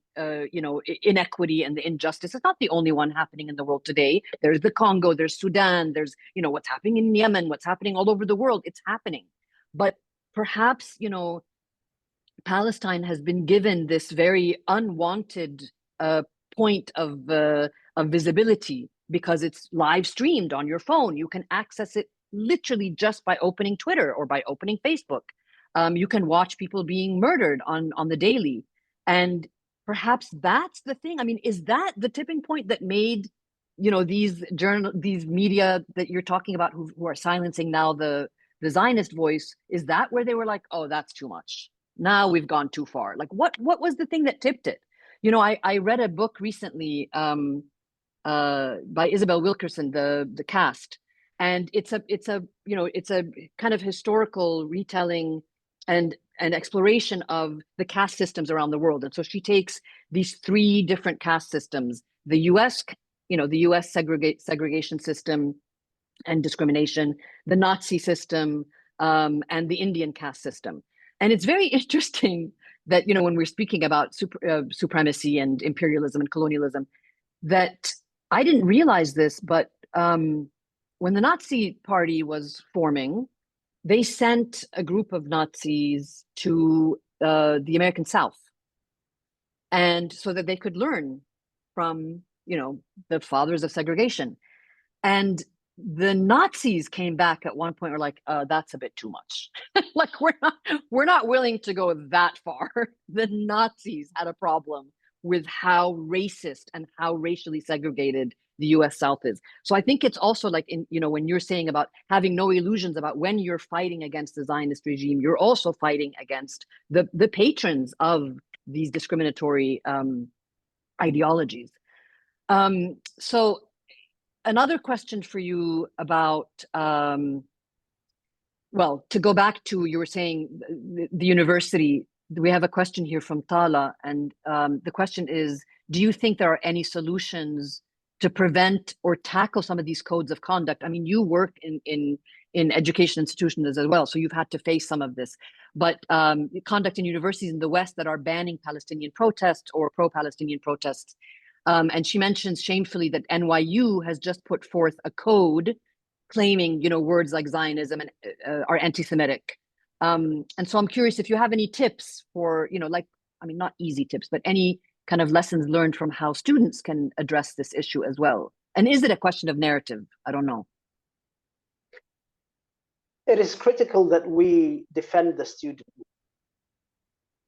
inequity and the injustice, it's not the only one happening in the world today. There's the Congo, there's Sudan, there's, what's happening in Yemen, what's happening all over the world. It's happening. But perhaps, Palestine has been given this very unwanted point of visibility, because it's live streamed on your phone. You can access it literally just by opening Twitter or by opening Facebook. You can watch people being murdered on the daily. And perhaps that's the thing. I mean, is that the tipping point that made, these media that you're talking about, who are silencing now the Zionist voice? Is that where they were like, oh, that's too much? Now we've gone too far. Like, what was the thing that tipped it? I read a book recently, by Isabel Wilkerson, the Cast, and it's a kind of historical retelling and an exploration of the caste systems around the world. And so she takes these three different caste systems: the U.S., the U.S. segregation system and discrimination, the Nazi system, and the Indian caste system. And it's very interesting that, when we're speaking about supremacy and imperialism and colonialism, that I didn't realize this, but when the Nazi Party was forming, they sent a group of Nazis to the American South, and so that they could learn from, the fathers of segregation. And the Nazis came back at one point, were like, that's a bit too much. Like, we're not willing to go that far. The Nazis had a problem with how racist and how racially segregated the US South is. So I think it's also like, when you're saying about having no illusions about when you're fighting against the Zionist regime, you're also fighting against the patrons of these discriminatory ideologies. So another question for you about, to go back to, you were saying the university. We have a question here from Tala, and the question is, do you think there are any solutions to prevent or tackle some of these codes of conduct? I mean, you work in education institutions as well, so you've had to face some of this. But conduct in universities in the West that are banning Palestinian protests or pro-Palestinian protests. And she mentions shamefully that NYU has just put forth a code claiming, words like Zionism and are anti-Semitic. And so I'm curious if you have any tips for, not easy tips, but any kind of lessons learned from how students can address this issue as well. And is it a question of narrative? I don't know. It is critical that we defend the student.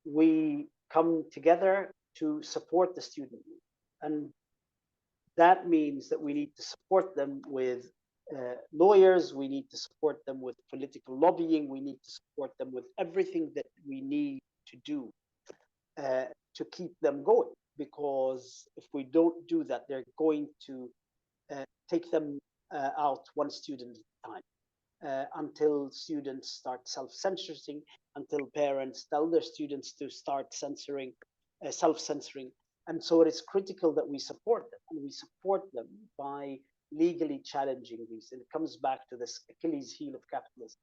We come together to support the student. And that means that we need to support them with lawyers, we need to support them with political lobbying, we need to support them with everything that we need to do to keep them going. Because if we don't do that, they're going to take them out one student at a time until students start self-censoring, until parents tell their students to start censoring, self-censoring. And so it is critical that we support them, and we support them by legally challenging these. And it comes back to this Achilles heel of capitalism,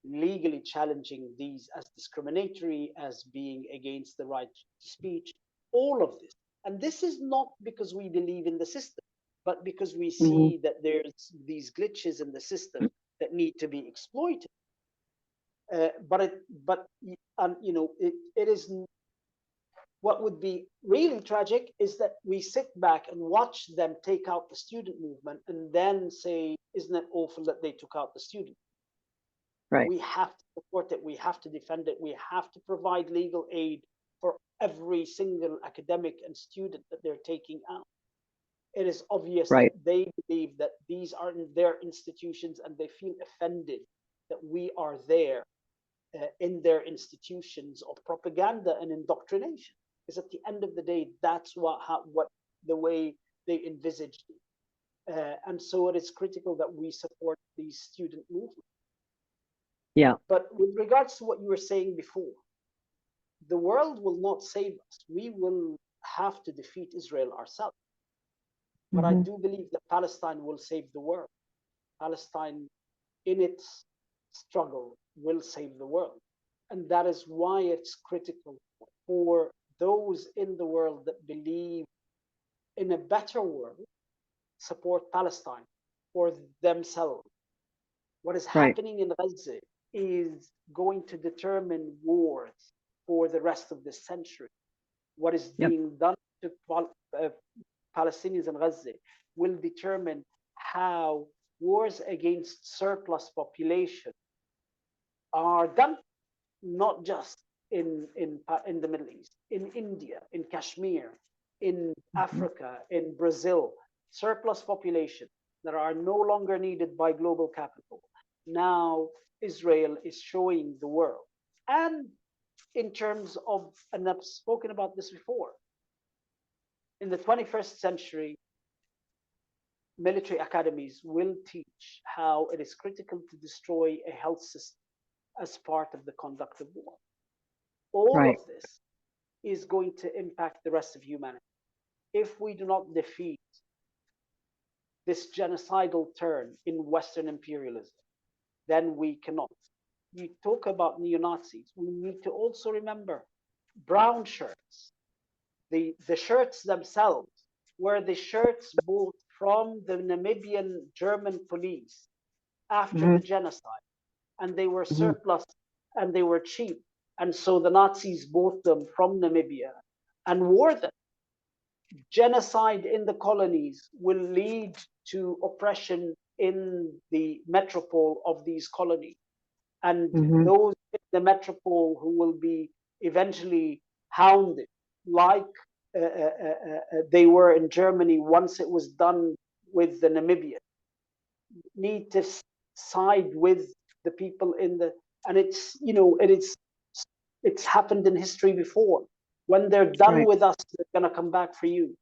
legally challenging these as discriminatory, as being against the right to speech, all of this. And this is not because we believe in the system, but because we see that there's these glitches in the system that need to be exploited. It is, what would be really tragic is that we sit back and watch them take out the student movement and then say, isn't it awful that they took out the student? Right. We have to support it. We have to defend it. We have to provide legal aid for every single academic and student that they're taking out. It is obvious Right. that they believe that these are in their institutions, and they feel offended that we are there in their institutions of propaganda and indoctrination. Because at the end of the day, that's what the way they envisaged it. And so it is critical that we support these student movements. Yeah. But with regards to what you were saying before, the world will not save us. We will have to defeat Israel ourselves. But I do believe that Palestine will save the world. Palestine, in its struggle, will save the world. And that is why it's critical for those in the world that believe in a better world, support Palestine for themselves. What is happening in Gaza is going to determine wars for the rest of this century. What is being done to Palestinians in Gaza will determine how wars against surplus population are done, not just in the Middle East, in India, in Kashmir, in Africa, in Brazil. Surplus population that are no longer needed by global capital. Now Israel is showing the world. And in terms of, and I've spoken about this before, in the 21st century, military academies will teach how it is critical to destroy a health system as part of the conduct of war. All of this is going to impact the rest of humanity. If we do not defeat this genocidal turn in Western imperialism, then we cannot. You talk about neo-Nazis. We need to also remember brown shirts. The shirts themselves were the shirts bought from the Namibian German police after the genocide. And they were surplus and they were cheap. And so the Nazis bought them from Namibia and wore them. Genocide in the colonies will lead to oppression in the metropole of these colonies. And those in the metropole who will be eventually hounded, like they were in Germany once it was done with the Namibian, need to side with the people in the, and it's, it's happened in history before. When they're done with us, they're going to come back for you.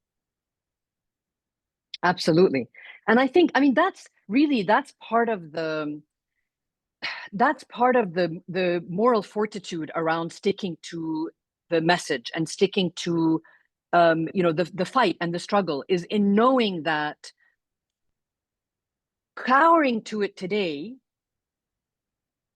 Absolutely. And I think, I mean, that's part of the moral fortitude around sticking to the message and sticking to the fight and the struggle, is in knowing that cowering to it today,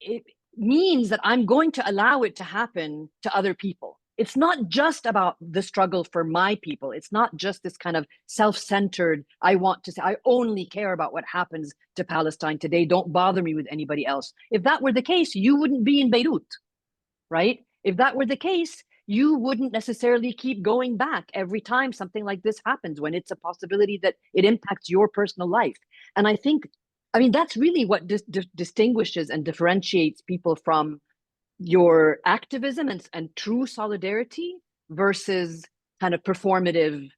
it means that I'm going to allow it to happen to other people. It's not just about the struggle for my people. It's not just this kind of self-centered, I want to say, I only care about what happens to Palestine today. Don't bother me with anybody else. If that were the case, you wouldn't be in Beirut, right? If that were the case, you wouldn't necessarily keep going back every time something like this happens, when it's a possibility that it impacts your personal life. And I think, I mean, that's really what distinguishes and differentiates people from your activism and true solidarity versus kind of performative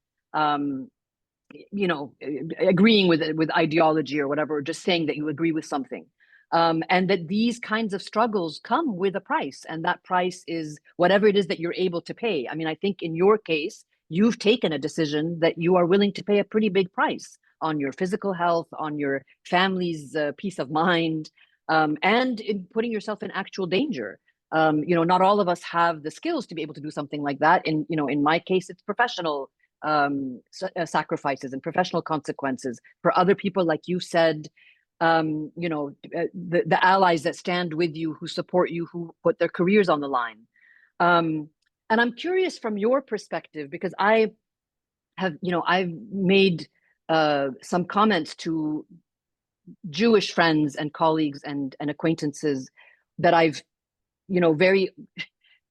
you know, agreeing with ideology or whatever, or just saying that you agree with something. And that these kinds of struggles come with a price, and that price is whatever it is that you're able to pay. I mean, I think in your case, you've taken a decision that you are willing to pay a pretty big price on your physical health, on your family's peace of mind, and in putting yourself in actual danger. You know, not all of us have the skills to be able to do something like that. In, you know, in my case, it's professional sacrifices and professional consequences. For other people, like you said, you know, the allies that stand with you, who support you, who put their careers on the line. And I'm curious from your perspective, because I have, you know, I've made some comments to Jewish friends and colleagues and acquaintances that I've, you know, very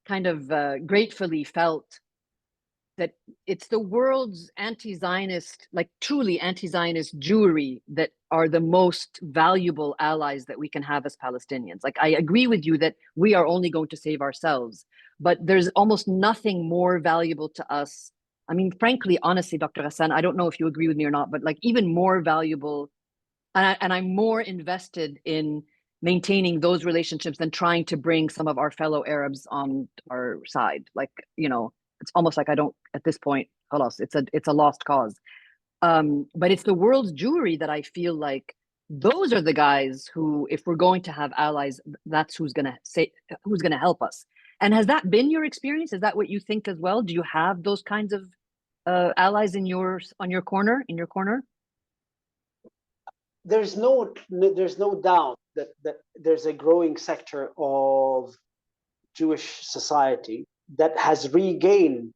kind of gratefully felt that it's the world's anti-Zionist, like truly anti-Zionist Jewry, that are the most valuable allies that we can have as Palestinians. Like, I agree with you that we are only going to save ourselves, but there's almost nothing more valuable to us. I mean, frankly, honestly, Dr. Ghassan, I don't know if you agree with me or not, but like even more valuable, and I'm more invested in maintaining those relationships than trying to bring some of our fellow Arabs on our side. Like, you know, it's almost like I don't, at this point, halas, it's a lost cause. But it's the world's Jewry that I feel like those are the guys who, if we're going to have allies, that's who's gonna help us. And has that been your experience? Is that what you think as well? Do you have those kinds of allies in on your corner, in your corner? There's no doubt that there's a growing sector of Jewish society that has regained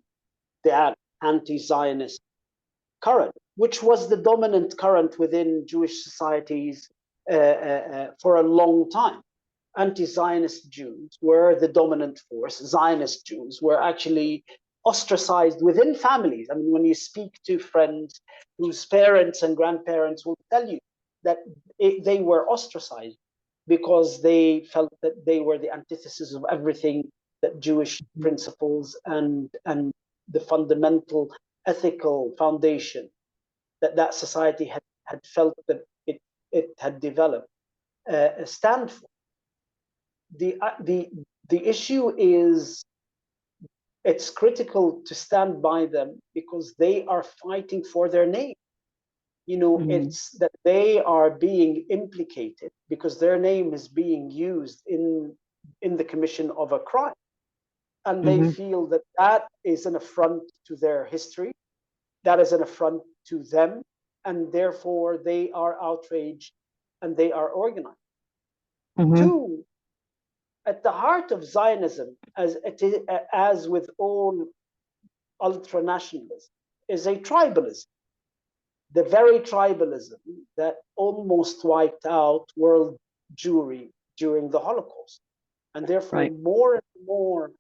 that anti-Zionist current, which was the dominant current within Jewish societies for a long time. Anti-Zionist Jews were the dominant force. Zionist Jews were actually ostracized within families. I mean, when you speak to friends whose parents and grandparents will tell you that they were ostracized because they felt that they were the antithesis of everything that Jewish principles and the fundamental ethical foundation that society had felt that it had developed stand for. The issue is, it's critical to stand by them because they are fighting for their name. You know, it's that they are being implicated because their name is being used in the commission of a crime, and they feel that that is an affront to their history, that is an affront to them, and therefore they are outraged and they are organized. Two, at the heart of Zionism, as with all ultranationalism, is a tribalism. The very tribalism that almost wiped out world Jewry during the Holocaust. And therefore, more and more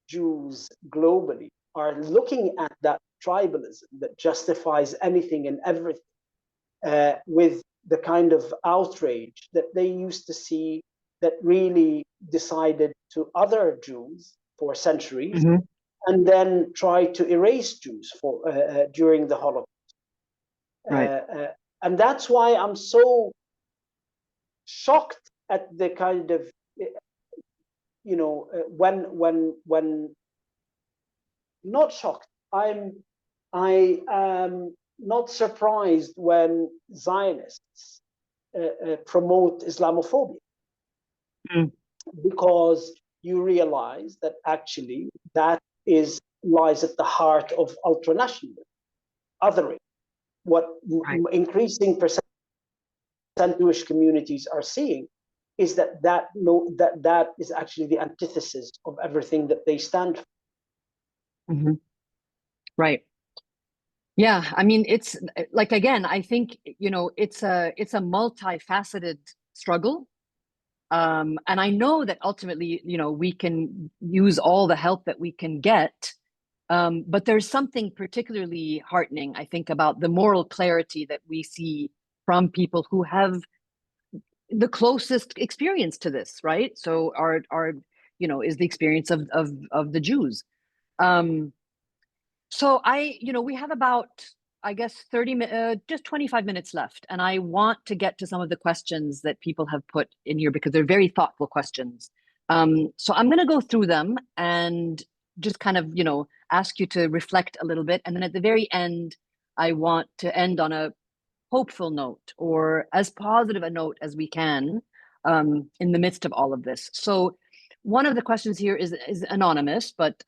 Jews globally are looking at that tribalism that justifies anything and everything with the kind of outrage that they used to see that really decided to other Jews for centuries and then try to erase Jews during the Holocaust. And that's why I'm so shocked at the kind of, you know, when not shocked, I am not surprised when Zionists promote Islamophobia, because you realize that actually that lies at the heart of ultranationalism, othering. What increasing percent Jewish communities are seeing is that is actually the antithesis of everything that they stand for. Right. Yeah, I mean, it's like, again, I think, you know, it's a multifaceted struggle. And I know that ultimately, you know, we can use all the help that we can get. But there's something particularly heartening, I think, about the moral clarity that we see from people who have the closest experience to this, right? So our you know, is the experience of the Jews. So you know, we have about I guess, just 25 minutes left. And I want to get to some of the questions that people have put in here because they're very thoughtful questions. So I'm going to go through them and just kind of, ask you to reflect a little bit. And then at the very end, I want to end on a hopeful note or as positive a note as we can in the midst of all of this. So one of the questions here is anonymous, but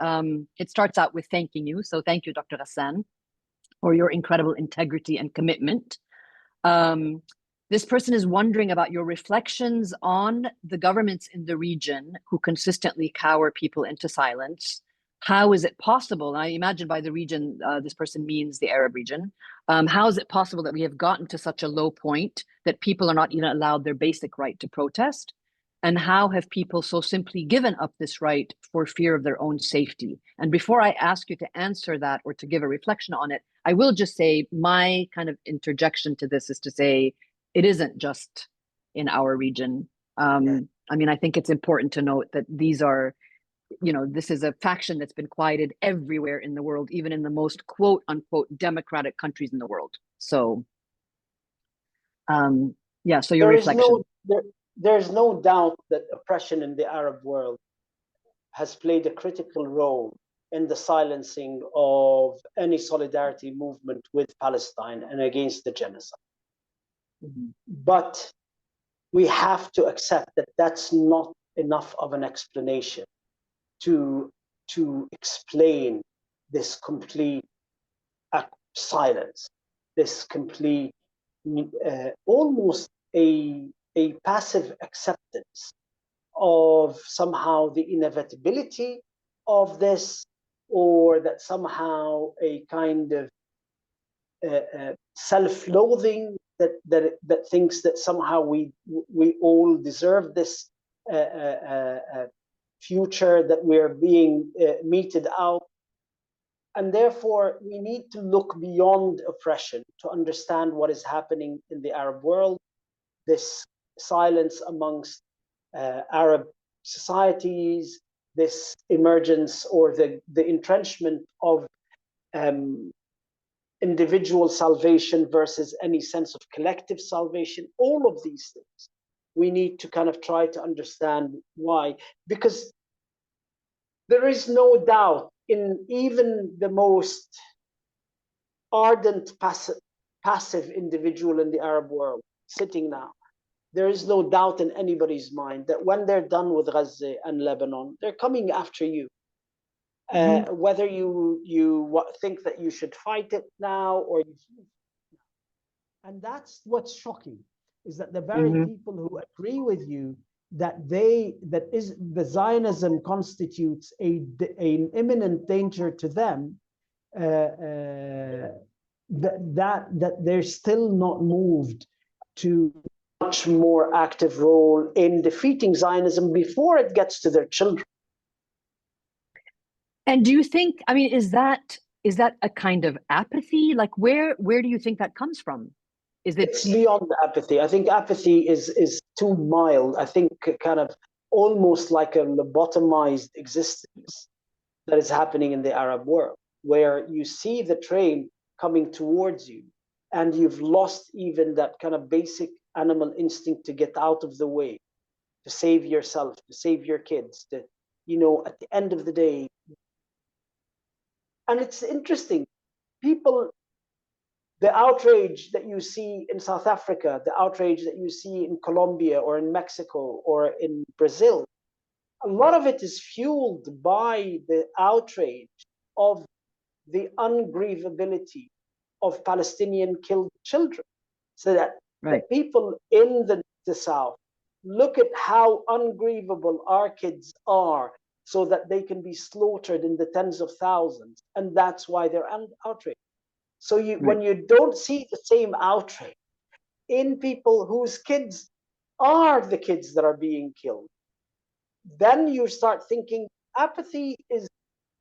it starts out with thanking you. So thank you, Dr. Ghassan, for your incredible integrity and commitment. This person is wondering about your reflections on the governments in the region who consistently cower people into silence. How is it possible? And I imagine by the region, this person means the Arab region. How is it possible that we have gotten to such a low point that people are not even allowed their basic right to protest? And how have people so simply given up this right for fear of their own safety? And before I ask you to answer that or to give a reflection on it, I will just say my kind of interjection to this is to say it isn't just in our region. I mean, I think it's important to note that these are, this is a faction that's been quieted everywhere in the world, even in the most quote unquote democratic countries in the world. So, yeah, so your reflection. There's no doubt that oppression in the Arab world has played a critical role in the silencing of any solidarity movement with Palestine and against the genocide. Mm-hmm. But we have to accept that that's not enough of an explanation to explain this complete silence, this complete almost a passive acceptance of somehow the inevitability of this, or that somehow a kind of self-loathing that thinks that somehow we all deserve this future that we're being meted out. And therefore, we need to look beyond oppression to understand what is happening in the Arab world. This silence amongst Arab societies, this emergence or the entrenchment of individual salvation versus any sense of collective salvation, all of these things, we need to kind of try to understand why. Because there is no doubt in even the most ardent passive individual in the Arab world sitting now, there is no doubt in anybody's mind that when they're done with Gaza and Lebanon, they're coming after you. Whether you think that you should fight it now or you, and that's what's shocking, is that the very people who agree with you that the Zionism constitutes an imminent danger to them, that they're still not moved to much more active role in defeating Zionism before it gets to their children. And do you think, I mean, is that a kind of apathy? Like where do you think that comes from? It's beyond apathy. I think apathy is too mild. I think kind of almost like a lobotomized existence that is happening in the Arab world, where you see the train coming towards you and you've lost even that kind of basic animal instinct to get out of the way, to save yourself, to save your kids, to, at the end of the day. And it's interesting, people, the outrage that you see in South Africa, the outrage that you see in Colombia or in Mexico or in Brazil, a lot of it is fueled by the outrage of the ungrievability of Palestinian killed children. So that the people in the South look at how ungrievable our kids are, so that they can be slaughtered in the tens of thousands. And that's why they're outraged. So when you don't see the same outrage in people whose kids are the kids that are being killed, then you start thinking apathy is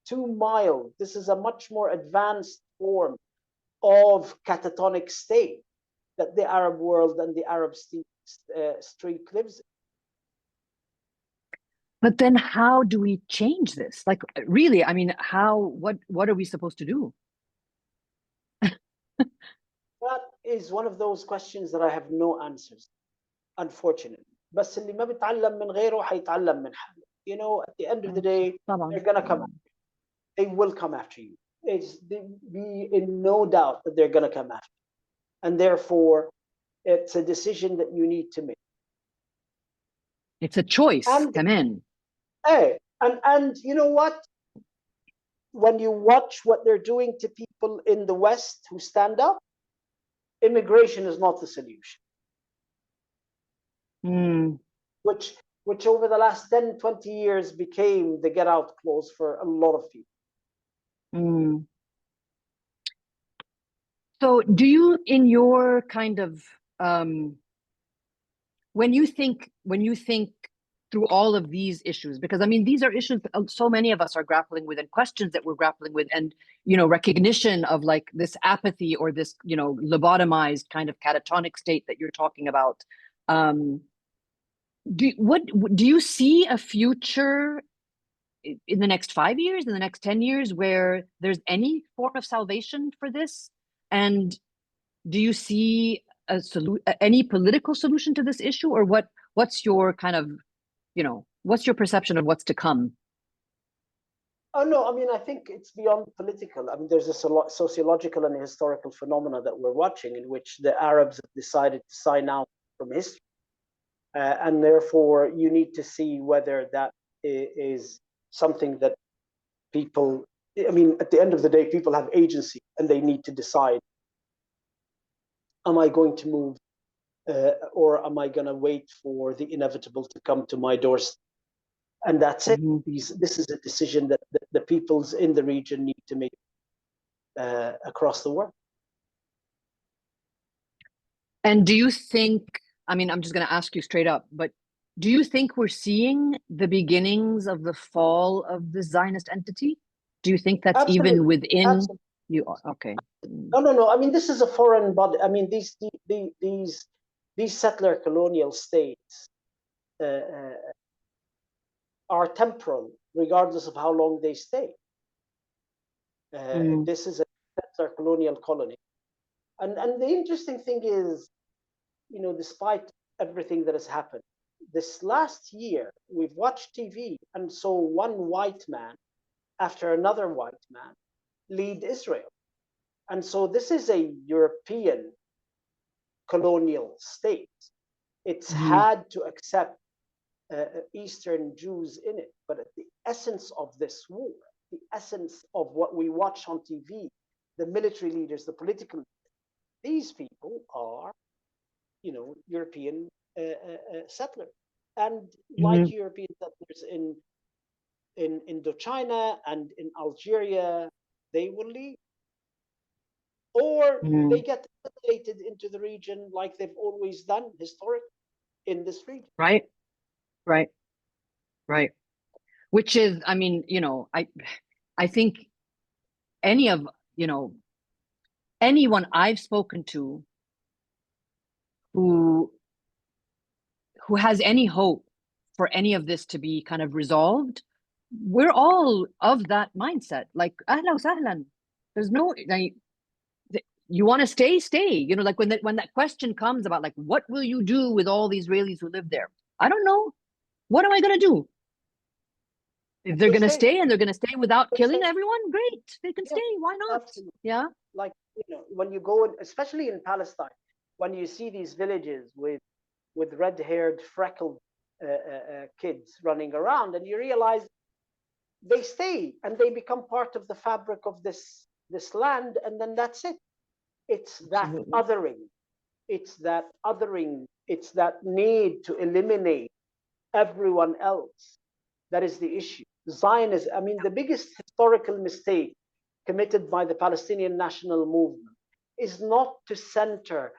too mild. This is a much more advanced form of catatonic state that the Arab world and the Arab street lives in. But then how do we change this? Like, really, I mean, what are we supposed to do? That is one of those questions that I have no answers, unfortunately. بس اللي ما بيتعلم من غيره حيتعلم من حاله. You know, at the end of the day, طبعا. they're gonna come. They will come after you. Be in no doubt that they're gonna come after you, and therefore, it's a decision that you need to make. It's a choice. And Come in. hey, and you know what? When you watch what they're doing to people in the West who stand up, immigration is not the solution. Which over the last 10, 20 years became the get out clause for a lot of people. So do you, in your kind of, when you think through all of these issues, because I mean, these are issues so many of us are grappling with, and questions that we're grappling with, and, you know, recognition of like this apathy or this, you know, lobotomized kind of catatonic state that you're talking about. Do you see a future in the next 5 years, in the next 10 years, where there's any form of salvation for this? And do you see any political solution to this issue, or what's your kind of, you know, what's your perception of what's to come? Oh no, I mean, I think it's beyond political. I mean, there's a sociological and historical phenomena that we're watching in which the Arabs have decided to sign out from history. And therefore, you need to see whether that is something that people, I mean, at the end of the day, people have agency and they need to decide, am I going to move or am I going to wait for the inevitable to come to my doorstep? And that's it. This is a decision that the peoples in the region need to make across the world. And do you think, I mean, I'm just going to ask you straight up, but do you think we're seeing the beginnings of the fall of the Zionist entity? Do you think that's Absolutely. even within Absolutely. you? Okay. No. I mean, this is a foreign body. I mean, these settler colonial states are temporal, regardless of how long they stay. This is a settler colonial colony, and the interesting thing is, you know, despite everything that has happened, this last year we've watched TV and saw one white man after another white man lead Israel, and so this is a European colonial state. It's had to accept Eastern Jews in it, but at the essence of this war, the essence of what we watch on TV, the military leaders, the political leaders, these people are, you know, European settlers, and like European settlers in Indochina and in Algeria, they will leave, or they get assimilated into the region like they've always done historically in this region. Right. Which is, I mean, you know, I think anyone I've spoken to who has any hope for any of this to be kind of resolved, we're all of that mindset. Like, ahlan wa sahlan. There's no, like, you want to stay, you know, like when that question comes about like, what will you do with all the Israelis who live there? I don't know. What am I going to do? If they're going to stay and they're going to stay without killing everyone, great. They can stay. Why not? Absolutely. Yeah. Like, you know, when you go, especially in Palestine, when you see these villages with red-haired, freckled kids running around, and you realize they stay and they become part of the fabric of this land, and then that's it. It's that othering. It's that othering. It's that need to eliminate everyone else. That is the issue. Zionism, I mean, the biggest historical mistake committed by the Palestinian national movement is not to center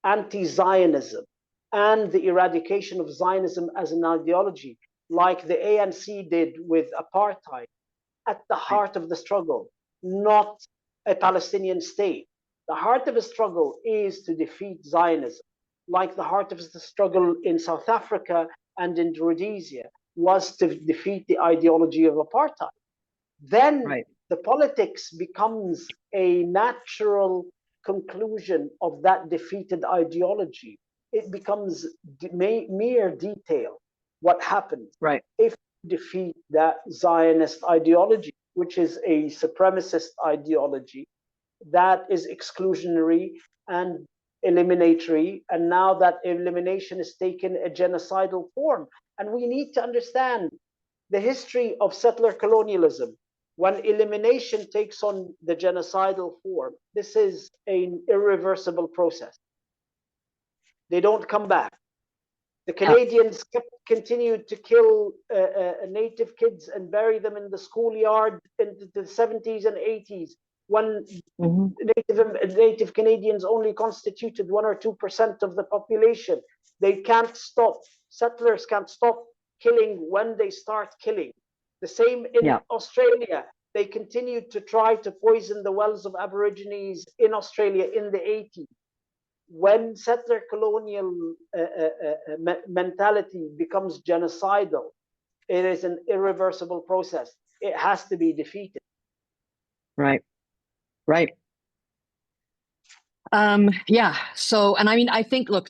anti-Zionism and the eradication of Zionism as an ideology, like the ANC did with apartheid, at the heart of the struggle, not a Palestinian state. The heart of the struggle is to defeat Zionism, like the heart of the struggle in South Africa and in Rhodesia was to defeat the ideology of apartheid. Then the politics becomes a natural conclusion of that defeated ideology, it becomes mere detail what happens Right. if you defeat that Zionist ideology, which is a supremacist ideology that is exclusionary and eliminatory, and now that elimination has taken a genocidal form. And we need to understand the history of settler colonialism. When elimination takes on the genocidal form, this is an irreversible process. They don't come back. The Canadians continued to kill native kids and bury them in the schoolyard in the 70s and 80s, when native Canadians only constituted 1 or 2% of the population. They can't stop. Settlers can't stop killing when they start killing. The same in Australia. They continued to try to poison the wells of Aborigines in Australia in the 80s. When settler colonial mentality becomes genocidal, it is an irreversible process. It has to be defeated. Right. Right. Yeah. So, and I mean, I think, look,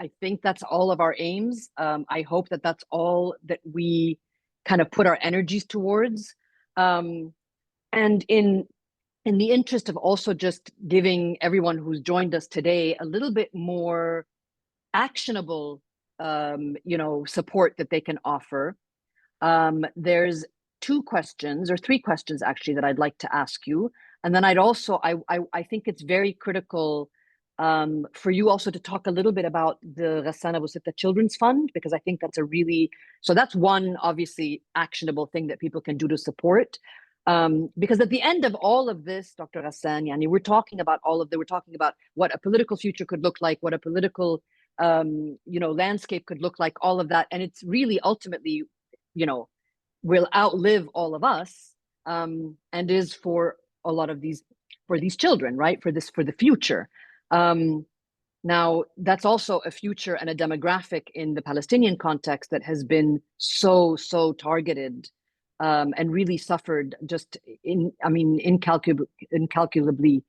I think that's all of our aims. I hope that that's all that we kind of put our energies towards. And in the interest of also just giving everyone who's joined us today a little bit more actionable, support that they can offer, there's 2 questions or 3 questions actually that I'd like to ask you. And then I'd also, I think it's very critical for you also to talk a little bit about the Ghassan Abu-Sittah Children's Fund, because I think that's so that's one obviously actionable thing that people can do to support. Because at the end of all of this, Dr. Ghassan, we're talking about we're talking about what a political future could look like, what a political, landscape could look like, all of that. And it's really ultimately, will outlive all of us, and is for a lot of these children, right? For the future. Now, that's also a future and a demographic in the Palestinian context that has been so targeted, and really suffered just incalculably.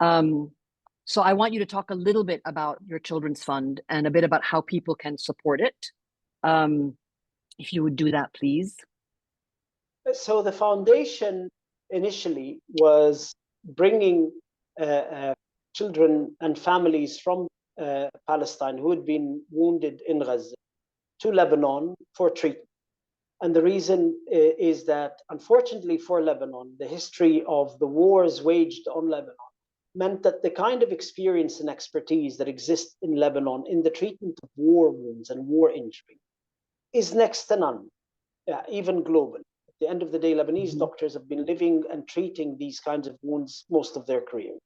So I want you to talk a little bit about your children's fund and a bit about how people can support it. If you would do that, please. So the foundation initially was bringing children and families from Palestine who had been wounded in Gaza to Lebanon for treatment. And the reason is that, unfortunately for Lebanon, the history of the wars waged on Lebanon meant that the kind of experience and expertise that exists in Lebanon in the treatment of war wounds and war injury is next to none, even globally. At the end of the day, Lebanese doctors have been living and treating these kinds of wounds most of their career.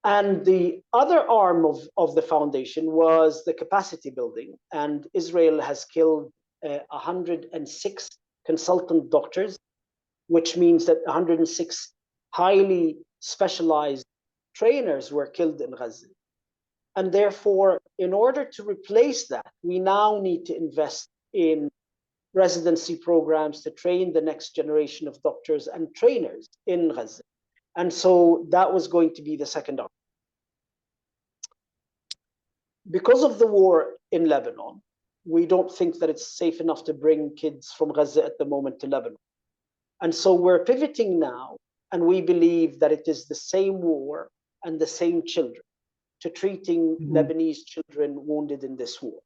And the other arm of the foundation was the capacity building. And Israel has killed 106 consultant doctors, which means that 106 highly specialized trainers were killed in Gaza. And therefore, in order to replace that, we now need to invest in residency programs to train the next generation of doctors and trainers in Gaza. And so that was going to be the second arm. Because of the war in Lebanon, we don't think that it's safe enough to bring kids from Gaza at the moment to Lebanon. And so we're pivoting now, and we believe that it is the same war and the same children to treating Lebanese children wounded in this war.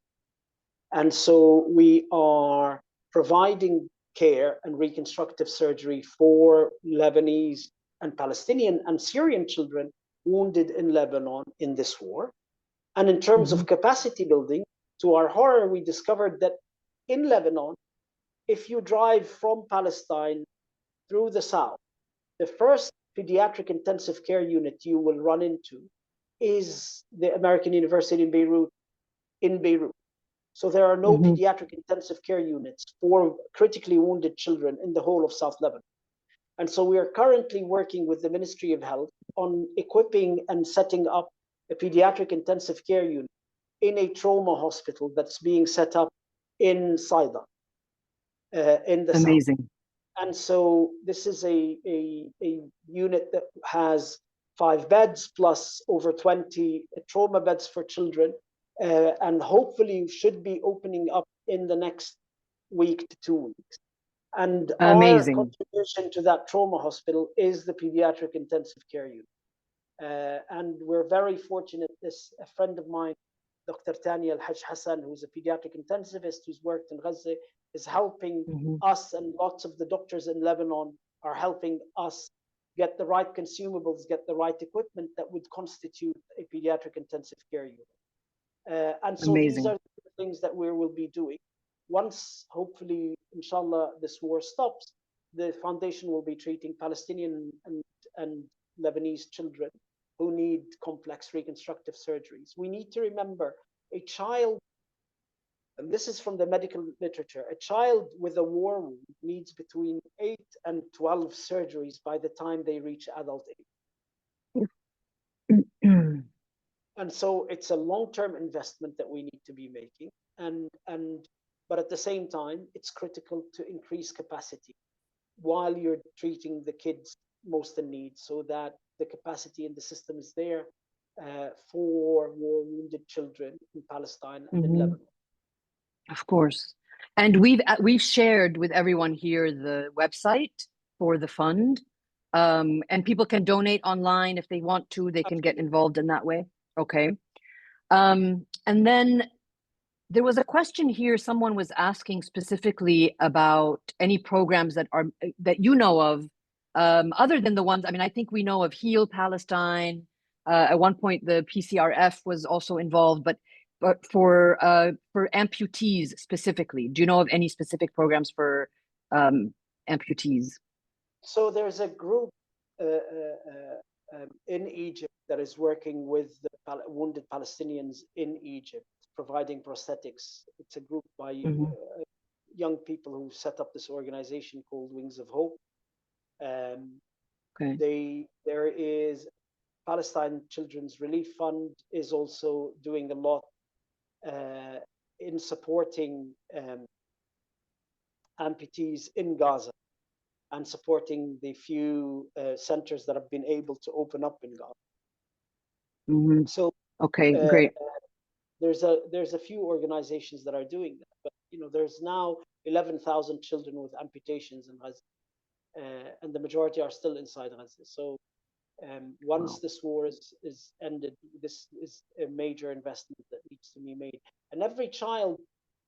And so we are providing care and reconstructive surgery for Lebanese and Palestinian and Syrian children wounded in Lebanon in this war. And in terms of capacity building, to our horror, we discovered that in Lebanon, if you drive from Palestine through the south, the first pediatric intensive care unit you will run into is the American University in Beirut. So there are no pediatric intensive care units for critically wounded children in the whole of South Lebanon. And so we are currently working with the Ministry of Health on equipping and setting up a pediatric intensive care unit in a trauma hospital that's being set up in Saida, in the Amazing. south. And so this is a unit that has 5 beds plus over 20 trauma beds for children, and hopefully should be opening up in the next week to 2 weeks. And our Amazing. contribution to that trauma hospital is the pediatric intensive care unit. And we're very fortunate. A friend of mine, Dr. Tania Al-Haj Hassan, who's a pediatric intensivist who's worked in Gaza, is helping us, and lots of the doctors in Lebanon are helping us get the right consumables, get the right equipment that would constitute a pediatric intensive care unit. And so Amazing. these are the things that we will be doing. Once, hopefully, inshallah, this war stops, the foundation will be treating Palestinian and Lebanese children who need complex reconstructive surgeries. We need to remember a child, and this is from the medical literature, a child with a war wound needs between 8 and 12 surgeries by the time they reach adult age. And so it's a long-term investment that we need to be making. But at the same time, it's critical to increase capacity while you're treating the kids most in need, so that the capacity in the system is there for war-wounded children in Palestine and in Lebanon. Of course. And we've shared with everyone here the website for the fund, and people can donate online if they want to. They can get involved in that way. Okay. And then there was a question here. Someone was asking specifically about any programs that you know of, other than the ones. I mean, I think we know of Heal Palestine. At one point, the PCRF was also involved, but for amputees specifically, do you know of any specific programs for amputees? So there's a group in Egypt that is working with the wounded Palestinians in Egypt, providing prosthetics. It's a group by young people who set up this organization called Wings of Hope. There is Palestine Children's Relief Fund is also doing a lot in supporting amputees in Gaza and supporting the few centers that have been able to open up in Gaza. So great. There's a few organizations that are doing that, but there's now 11,000 children with amputations in Gaza, and the majority are still inside Gaza. So once this war is ended, this is a major investment that needs to be made. And every child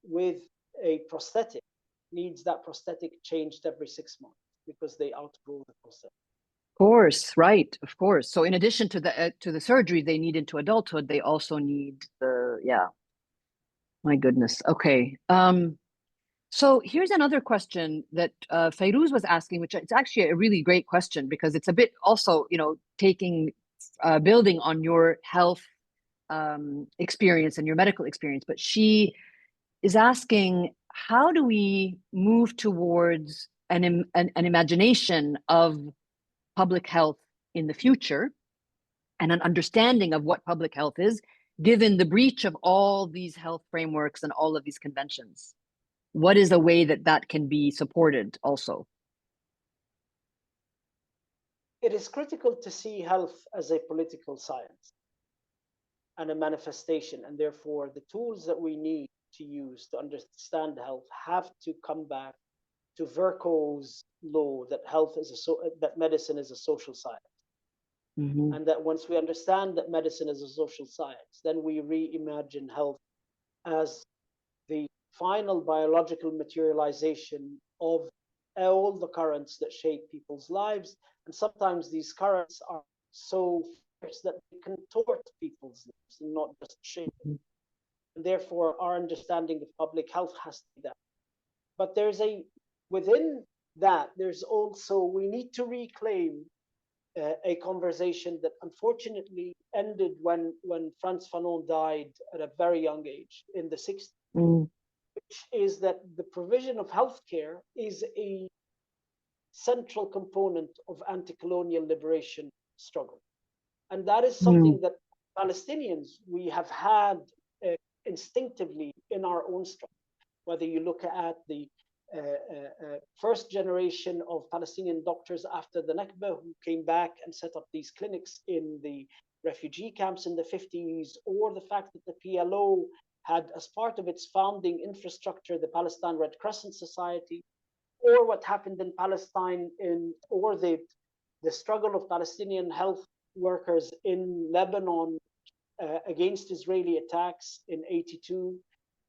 with a prosthetic needs that prosthetic changed every 6 months because they outgrow the prosthetic. Of course, right. Of course. So in addition to the surgery they need into adulthood, they also need my goodness. Okay. So here's another question that Fayrouz was asking, which it's actually a really great question because it's a bit also, building on your health experience and your medical experience. But she is asking, how do we move towards an imagination of public health in the future and an understanding of what public health is, given the breach of all these health frameworks and all of these conventions? What is a way that can be supported also? It is critical to see health as a political science and a manifestation, and therefore the tools that we need to use to understand health have to come back to Virchow's law that that medicine is a social science. And that once we understand that medicine is a social science, then we reimagine health as the final biological materialization of all the currents that shape people's lives. And sometimes these currents are so fierce that they contort people's lives and not just shape them. And therefore, our understanding of public health has to be that. But within that, there's also, we need to reclaim a conversation that unfortunately ended when Frantz Fanon died at a very young age in the 60s, which is that the provision of healthcare is a central component of anti-colonial liberation struggle. And that is something that Palestinians, we have had instinctively in our own struggle. Whether you look at the first generation of Palestinian doctors after the Nakba who came back and set up these clinics in the refugee camps in the 50s, or the fact that the PLO had, as part of its founding infrastructure, the Palestine Red Crescent Society, or what happened in Palestine, or the struggle of Palestinian health workers in Lebanon against Israeli attacks in '82,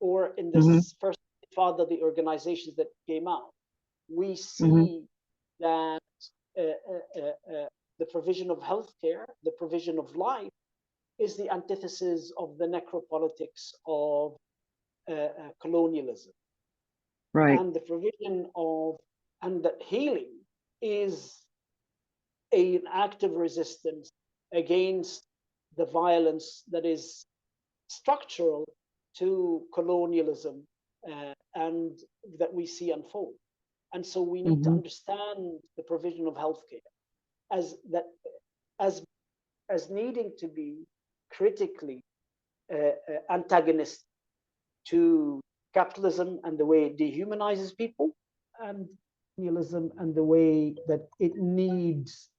or in this first Intifada, the organizations that came out. We see that the provision of healthcare, the provision of life, is the antithesis of the necropolitics of colonialism. Right. And the provision of, and that healing is an act of resistance against the violence that is structural to colonialism and that we see unfold. And so we need to understand the provision of healthcare as needing to be critically antagonistic to capitalism and the way it dehumanizes people, and colonialism and the way that it needs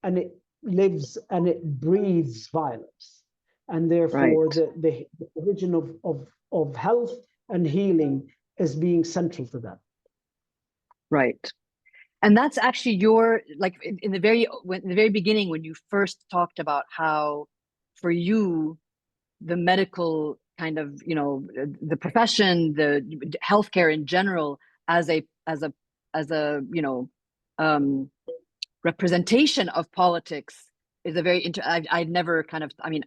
and it lives and it breathes violence. And therefore the provision of health and healing as being central to that. Right. And that's actually your, like in the very beginning, when you first talked about how for you, the medical kind of, you know, the profession, the healthcare in general, as a you know, representation of politics is a very I'd never kind of, I mean,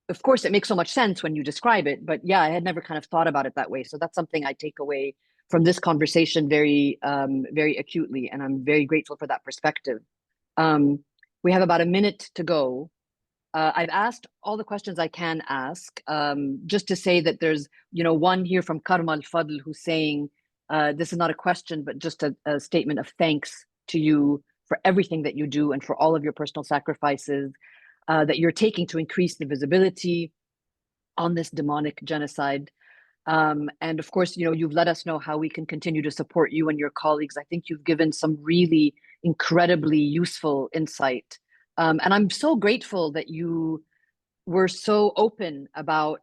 of course it makes so much sense when you describe it, but yeah, I had never kind of thought about it that way. So that's something I take away from this conversation very acutely, and I'm very grateful for that perspective. We have about a minute to go. I've asked all the questions I can ask, just to say that there's, you know, one here from Karma Al-Fadl who's saying, this is not a question, but just a statement of thanks to you for everything that you do and for all of your personal sacrifices that you're taking to increase the visibility on this demonic genocide. And of course, you know, you've let us know how we can continue to support you and your colleagues. I think you've given some really incredibly useful insight. And I'm so grateful that you were so open about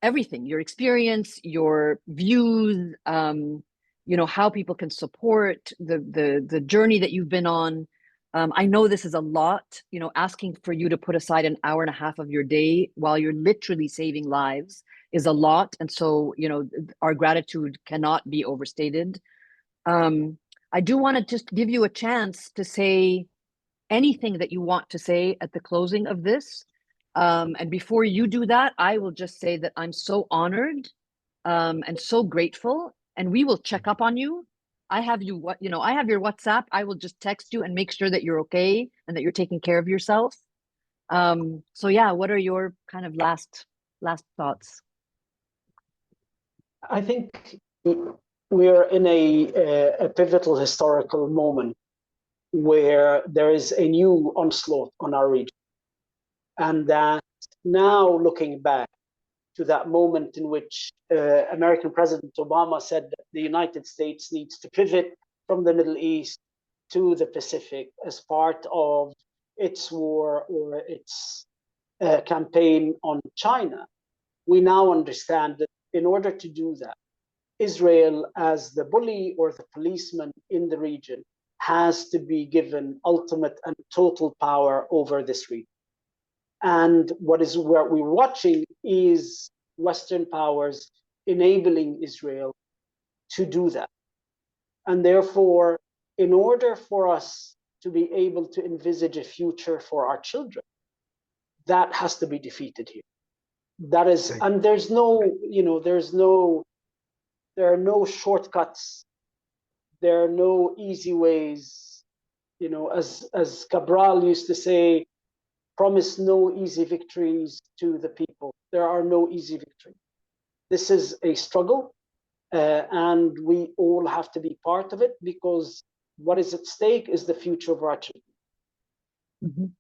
everything, your experience, your views, you know, how people can support the journey that you've been on. I know this is a lot, you know, asking for you to put aside an hour and a half of your day while you're literally saving lives is a lot. And so, you know, our gratitude cannot be overstated. I do want to just give you a chance to say anything that you want to say at the closing of this. And before you do that, I will just say that I'm so honored and so grateful, and we will check up on you. I have I have your WhatsApp. I will just text you and make sure that you're okay and that you're taking care of yourself. So yeah, what are your kind of last thoughts? I think we're in a pivotal historical moment where there is a new onslaught on our region. And that now, looking back to that moment in which American President Obama said that the United States needs to pivot from the Middle East to the Pacific as part of its war or its campaign on China, we now understand that in order to do that, Israel, as the bully or the policeman in the region, has to be given ultimate and total power over this region. And what we're watching is Western powers enabling Israel to do that. And therefore, in order for us to be able to envisage a future for our children, that has to be defeated here. That is, and there's no, you know, there are no shortcuts. There are no easy ways. You know, as Cabral used to say, promise no easy victories to the people. There are no easy victories. This is a struggle, and we all have to be part of it, because what is at stake is the future of our children.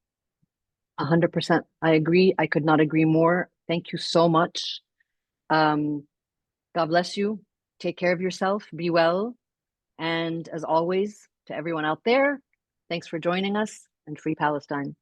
100%. I agree. I could not agree more. Thank you so much. God bless you. Take care of yourself. Be well. And as always, to everyone out there, thanks for joining us, and free Palestine.